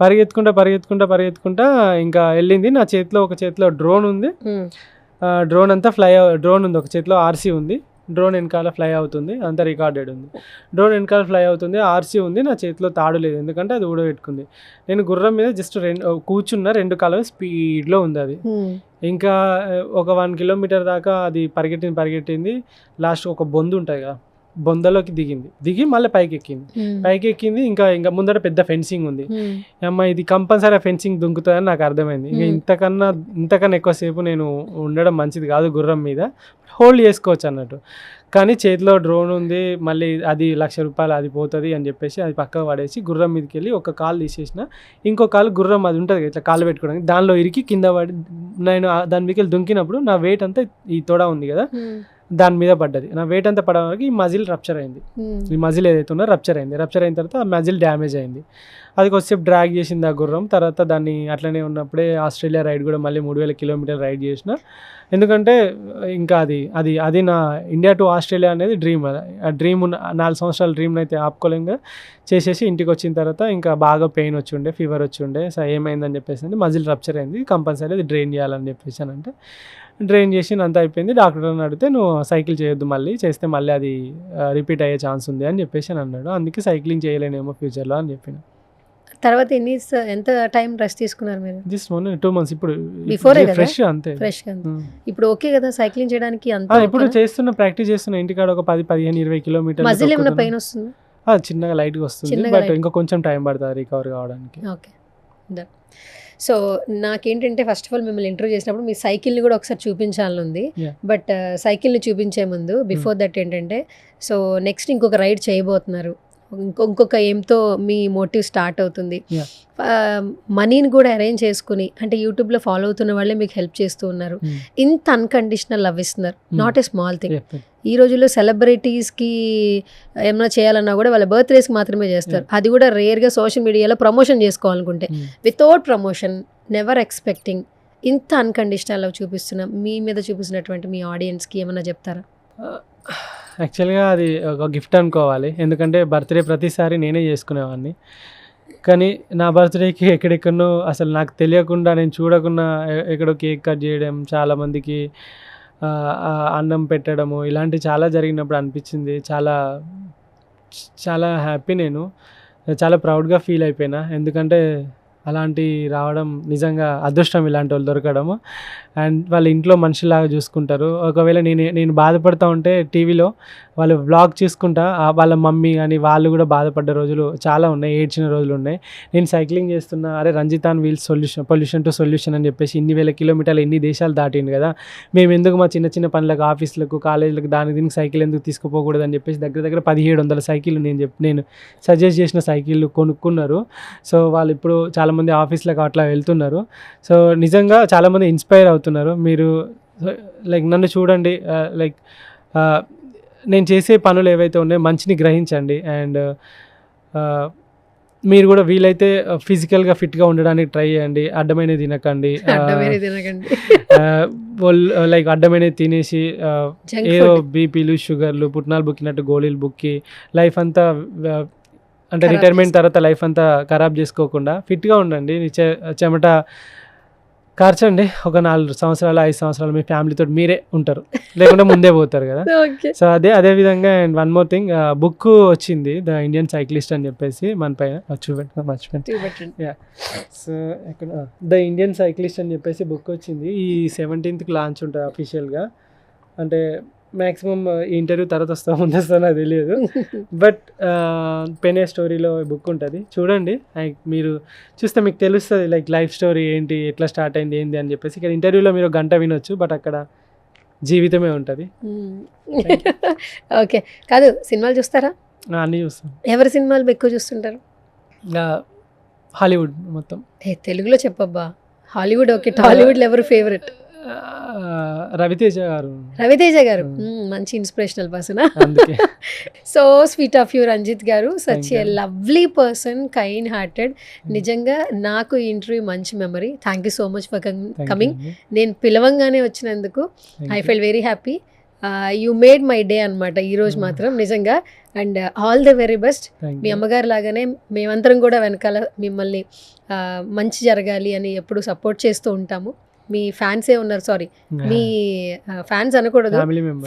పరిగెత్తుకుంటా ఇంకా వెళ్ళింది. నా ఒక చేతిలో డ్రోన్ ఉంది, డ్రోన్ అంతా డ్రోన్ ఉంది, ఒక చేతిలో ఆర్సీ ఉంది, డ్రోన్ వెనకాల ఫ్లై అవుతుంది, అంతా రికార్డెడ్ ఉంది. డ్రోన్ వెనకాల ఫ్లై అవుతుంది, ఆర్సీ ఉంది, నా చేతిలో తాడు లేదు ఎందుకంటే అది ఊడబెట్టుకుంది. నేను గుర్రం మీద జస్ట్ కూర్చున్న, 2 కాళ్ళు స్పీడ్లో ఉంది అది. ఇంకా ఒక 1 కిలోమీటర్ దాకా అది పరిగెట్టింది. లాస్ట్ ఒక బొందు ఉంటుంది కదా, బొందలోకి దిగి మళ్ళీ పైకి ఎక్కింది. ఇంకా ముందర పెద్ద ఫెన్సింగ్ ఉంది. అమ్మ ఇది కంపల్సరీ ఫెన్సింగ్ దుంకుతుందని నాకు అర్థమైంది. ఇంకా ఇంతకన్నా ఎక్కువసేపు నేను ఉండడం మంచిది కాదు గుర్రం మీద, హోల్డ్ చేసుకోవచ్చు అన్నట్టు. కానీ చేతిలో డ్రోన్ ఉంది, మళ్ళీ అది ₹1,00,000 అది పోతుంది అని చెప్పేసి అది పక్కకు పడేసి గుర్రం మీదకి వెళ్ళి ఒక కాలు తీసేసిన, ఇంకో కాలు గుర్రం అది ఉంటుంది ఇట్లా కాలు పెట్టుకోవడానికి, దానిలో ఇరికి కింద పడి నేను దాని మీదకి వెళ్ళి దుంకినప్పుడు నా వెయిట్ అంతా ఈ తొడ ఉంది కదా దాని మీద పడ్డది. నా వెయిట్ అంతా పడడానికి ఈ మజిల్ రప్చర్ అయింది. ఈ మజిల్ ఏదైతే ఉందో రప్చర్ అయిన తర్వాత ఆ మజిల్ డ్యామేజ్ అయింది. అది కొద్దిసేపు డ్రాగ్ చేసింది ఆ గుర్రం. తర్వాత దాన్ని అట్లనే ఉన్నప్పుడే ఆస్ట్రేలియా రైడ్ కూడా మళ్ళీ 3,000 కిలోమీటర్లు రైడ్ చేసిన. ఎందుకంటే ఇంకా అది నా ఇండియా టు ఆస్ట్రేలియా అనేది డ్రీమ్. ఆ డ్రీమ్ 4 సంవత్సరాల డ్రీమ్ని అయితే ఆపుకోలేక చేసేసి ఇంటికి వచ్చిన తర్వాత ఇంకా బాగా పెయిన్ వచ్చిండే, ఫీవర్ వచ్చిండే. సో ఏమైందని చెప్పేసి మజిల్ రప్చర్ అయింది, కంపల్సరీ అది డ్రైన్ చేయాలని చెప్పేసి అంటే డ్రైన్ చేసి అంతా అయిపోయింది. డాక్టర్ అని అడిగితే నువ్వు సైకిల్ చేయొద్దు, మళ్ళీ చేస్తే మళ్ళీ అది రిపీట్ అయ్యే ఛాన్స్ ఉంది అని చెప్పేసి అన్నాడు. అందుకే సైక్లింగ్ చేయలేనేమో ఫ్యూచర్లో అని చెప్పిన. తర్వాత ఎంత టైం రెస్ట్ తీసుకున్నారు మీరు? Just 2 months. ఇప్పుడు ఫ్రెష్ అంతే, ఫ్రెష్ ఇప్పుడు ఓకే కదా సైక్లింగ్ చేయడానికి? అంతా ఇప్పుడు ప్రాక్టీస్ చేస్తున్నా ఇంటికాడ ఒక 10, 15, 20 కిలోమీటర్లు. మజిల్ ఏమైనా పెయిన్ వస్తుందా? చిన్నగా లైట్గా వస్తుంది, బట్ ఇంకా కొంచెం టైం పడుతుంది రికవర్ కావడానికి. ఓకే. సో నాకేంటంటే ఫస్ట్ ఆఫ్ ఆల్ మిమ్మల్ని ఇంటర్వ్యూ చేసినప్పుడు మీ సైకిల్ని కూడా ఒకసారి చూపించాలని ఉంది. బట్ సైకిల్ని చూపించే ముందు బిఫోర్ దట్ ఏంటంటే, సో నెక్స్ట్ ఇంకొక రైడ్ చేయబోతున్నారు, ఇంకొక ఏంతో మీ మోటివ్ స్టార్ట్ అవుతుంది. మనీని కూడా అరేంజ్ చేసుకుని, అంటే యూట్యూబ్లో ఫాలో అవుతున్న వాళ్ళే మీకు హెల్ప్ చేస్తూ ఉన్నారు. ఇంత అన్కండిషనల్ లవ్ ఇస్తున్నారు, నాట్ ఏ స్మాల్ థింగ్. ఈ రోజుల్లో సెలబ్రిటీస్కి ఏమైనా చేయాలన్నా కూడా వాళ్ళ బర్త్డేస్కి మాత్రమే చేస్తారు, అది కూడా రేర్గా సోషల్ మీడియాలో ప్రమోషన్ చేసుకోవాలనుకుంటే. వితౌట్ ప్రమోషన్, నెవర్ ఎక్స్పెక్టింగ్, ఇంత అన్కండిషనల్ లవ్ చూపిస్తున్నా మీ మీద చూపిస్తున్నటువంటి మీ ఆడియన్స్కి ఏమైనా చెప్తారా? యాక్చువల్గా అది ఒక గిఫ్ట్ అనుకోవాలి, ఎందుకంటే బర్త్డే ప్రతిసారి నేనే చేసుకునేవాడిని. కానీ నా బర్త్డేకి ఎక్కడెక్కడో అసలు నాకు తెలియకుండా, నేను చూడకుండా ఎక్కడో కేక్ కట్ చేయడం, చాలామందికి అన్నం పెట్టడము, ఇలాంటివి చాలా జరిగినప్పుడు అనిపించింది. చాలా చాలా హ్యాపీ, నేను చాలా ప్రౌడ్గా ఫీల్ అయిపోయినా. ఎందుకంటే అలాంటి రావడం నిజంగా అదృష్టం, ఇలాంటి వాళ్ళు దొరకడము. అండ్ వాళ్ళ ఇంట్లో మనిషిలాగా చూసుకుంటారు. ఒకవేళ నేను బాధపడతా ఉంటే టీవీలో వాళ్ళు వ్లాగ్ చూసుకుంటా వాళ్ళ మమ్మీ కానీ వాళ్ళు కూడా బాధపడ్డ రోజులు చాలా ఉన్నాయి, ఏడ్చిన రోజులు ఉన్నాయి. నేను సైక్లింగ్ చేస్తున్నా, అరే రంజితాన్ వీల్స్ పొల్యూషన్ టు సొల్యూషన్ అని చెప్పేసి ఇన్ని వేల కిలోమీటర్లు ఎన్ని దేశాలు దాటింది కదా, మేము ఎందుకు మా చిన్న చిన్న పనులకు ఆఫీసులకు కాలేజీలకు దీనికి సైకిల్ ఎందుకు తీసుకుపోకూడదు అని చెప్పేసి దగ్గర 1700 సైకిళ్ళు నేను సజెస్ట్ చేసిన సైకిళ్ళు కొనుక్కున్నారు. సో వాళ్ళు ఇప్పుడు చాలామంది ఆఫీస్లకు అట్లా వెళ్తున్నారు. సో నిజంగా చాలామంది ఇన్స్పైర్ అవుతున్నారు. మీరు లైక్ నన్ను చూడండి, లైక్ నేను చేసే పనులు ఏవైతే ఉన్నాయో మంచిని గ్రహించండి. అండ్ మీరు కూడా వీలైతే ఫిజికల్గా ఫిట్గా ఉండడానికి ట్రై చేయండి. అడ్డమైనది తినకండి, లైక్ అడ్డమైనది తినేసి ఏదో బీపీలు షుగర్లు పుట్నాలు బుక్కినట్టు గోళీలు బుక్కి లైఫ్ అంతా అంటే రిటైర్మెంట్ తర్వాత లైఫ్ అంతా ఖరాబ్ చేసుకోకుండా ఫిట్గా ఉండండి. చెమట కార్చండి. ఒక 4 సంవత్సరాలు 5 సంవత్సరాలు మీ ఫ్యామిలీతో మీరే ఉంటారు, లేకుంటే ముందే పోతారు కదా. సో అదే విధంగా. And one more thing, book వచ్చింది ద ఇండియన్ సైక్లిస్ట్ అని చెప్పేసి మన పైన మర్చిపోయాను. సో ఎక్కడ ద ఇండియన్ సైక్లిస్ట్ అని చెప్పేసి బుక్ వచ్చింది. ఈ 17th లాంచ్ ఉంటుంది అఫీషియల్గా. అంటే మ్యాక్సిమం ఈ ఇంటర్వ్యూ తర్వాత వస్తా నాకు తెలియదు, బట్ పెనే స్టోరీలో బుక్ ఉంటుంది, చూడండి. మీరు చూస్తే మీకు తెలుస్తుంది లైక్ లైఫ్ స్టోరీ ఏంటి, ఎట్లా స్టార్ట్ అయింది ఏంది అని చెప్పేసి. ఇక్కడ ఇంటర్వ్యూలో మీరు 1 గంట వినొచ్చు, బట్ అక్కడ జీవితమే ఉంటుంది. ఓకే, కాదు సినిమాలు చూస్తారా? అన్నీ చూస్తాం. ఎవరి సినిమాలు ఎక్కువ చూస్తుంటారు? హాలీవుడ్ మొత్తం. తెలుగులో చెప్పబ్బా. హాలీవుడ్ ఓకే, టాలీవుడ్లో ఎవరు ఫేవరెట్? రవితేజ గారు మంచి inspirational person. So sweet of you Ranjith garu, such a lovely person, kind hearted. నిజంగా నాకు ఈ ఇంటర్వ్యూ మంచి memory. Thank you so much for coming. నేను పిలవంగానే వచ్చినందుకు I full very happy. You made my day అనమాట ఈరోజు మాత్రం నిజంగా. And all the very best. మీ అమ్మగారు లాగానే మేమందరం కూడా వెనకాల మిమ్మల్ని మంచి జరగాలి అని ఎప్పుడు సపోర్ట్ చేస్తూ ఉంటాము. మీ ఫ్యాన్సే ఉన్నారు, సారీ మీ ఫ్యాన్స్ అనకూడదు,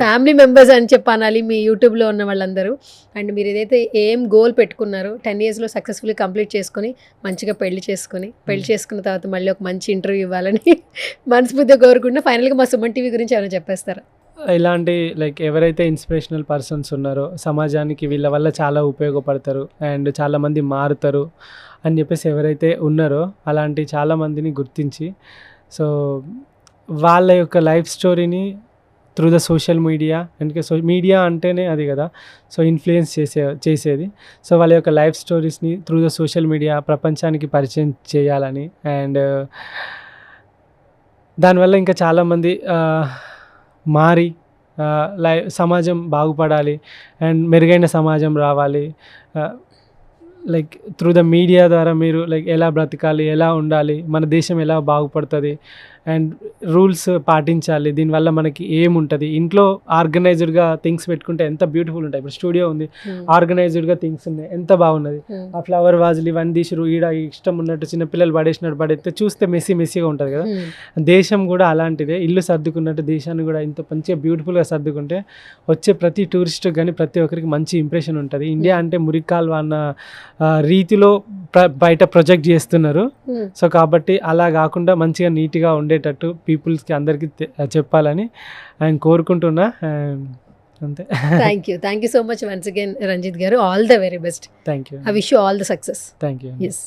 ఫ్యామిలీ మెంబర్స్ అని చెప్పాలి మీ యూట్యూబ్లో ఉన్న వాళ్ళందరూ. అండ్ మీరు ఏదైతే ఏం గోల్ పెట్టుకున్నారో 10 yearsలో సక్సెస్ఫుల్లీ కంప్లీట్ చేసుకొని మంచిగా పెళ్లి చేసుకున్న తర్వాత మళ్ళీ ఒక మంచి ఇంటర్వ్యూ ఇవ్వాలని మనస్ఫూర్తిగా కోరుకుంటే ఫైనల్గా మా సుమన్ టీవీ గురించి ఏమైనా చెప్పేస్తారా? ఇలాంటి లైక్ ఎవరైతే ఇన్స్పిరేషనల్ పర్సన్స్ ఉన్నారో సమాజానికి వీళ్ళ వల్ల చాలా ఉపయోగపడతారు అండ్ చాలామంది మారుతారు అని చెప్పేసి ఎవరైతే ఉన్నారో అలాంటి చాలామందిని గుర్తించి, సో వాళ్ళ యొక్క లైఫ్ స్టోరీని త్రూ ద సోషల్ మీడియా, ఎందుకంటే మీడియా అంటేనే అది కదా, సో ఇన్ఫ్లుయెన్స్ చేసేది. సో వాళ్ళ యొక్క లైఫ్ స్టోరీస్ని త్రూ ద సోషల్ మీడియా ప్రపంచానికి పరిచయం చేయాలని, అండ్ దానివల్ల ఇంకా చాలామంది మారి సమాజం బాగుపడాలి అండ్ మెరుగైన సమాజం రావాలి. లైక్ త్రూ ద మీడియా ద్వారా మీరు లైక్ ఎలా బ్రతకాలి, ఎలా ఉండాలి, మన దేశం ఎలా బాగుపడుతుంది అండ్ రూల్స్ పాటించాలి. దీనివల్ల మనకి ఏముంటుంది, ఇంట్లో ఆర్గనైజ్డ్గా థింగ్స్ పెట్టుకుంటే ఎంత బ్యూటిఫుల్ ఉంటాయి. ఇప్పుడు స్టూడియో ఉంది, ఆర్గనైజ్డ్గా థింగ్స్ ఉన్నాయి, ఎంత బాగున్నది. ఆ ఫ్లవర్ వాజులు ఇవన్నీ తీసిరు, ఈడ ఇష్టం ఉన్నట్టు చిన్నపిల్లలు పడేసినట్టు పడేస్తే చూస్తే మెస్సీగా ఉంటుంది కదా. దేశం కూడా అలాంటిదే, ఇల్లు సర్దుకున్నట్టు దేశాన్ని కూడా ఇంత మంచిగా బ్యూటిఫుల్గా సర్దుకుంటే వచ్చే ప్రతి టూరిస్ట్ కానీ ప్రతి ఒక్కరికి మంచి ఇంప్రెషన్ ఉంటుంది. ఇండియా అంటే మురికాల్వ అన్న రీతిలో బయట ప్రొజెక్ట్ చేస్తున్నారు. సో కాబట్టి అలా కాకుండా మంచిగా నీట్గా ఉండేటట్టు పీపుల్స్కి అందరికీ చెప్పాలని ఆయన కోరుకుంటున్నా. అంతే. Thank you so much once again Ranjith garu. All the very best. Thank you. I wish you all the success. Thank you. Yes.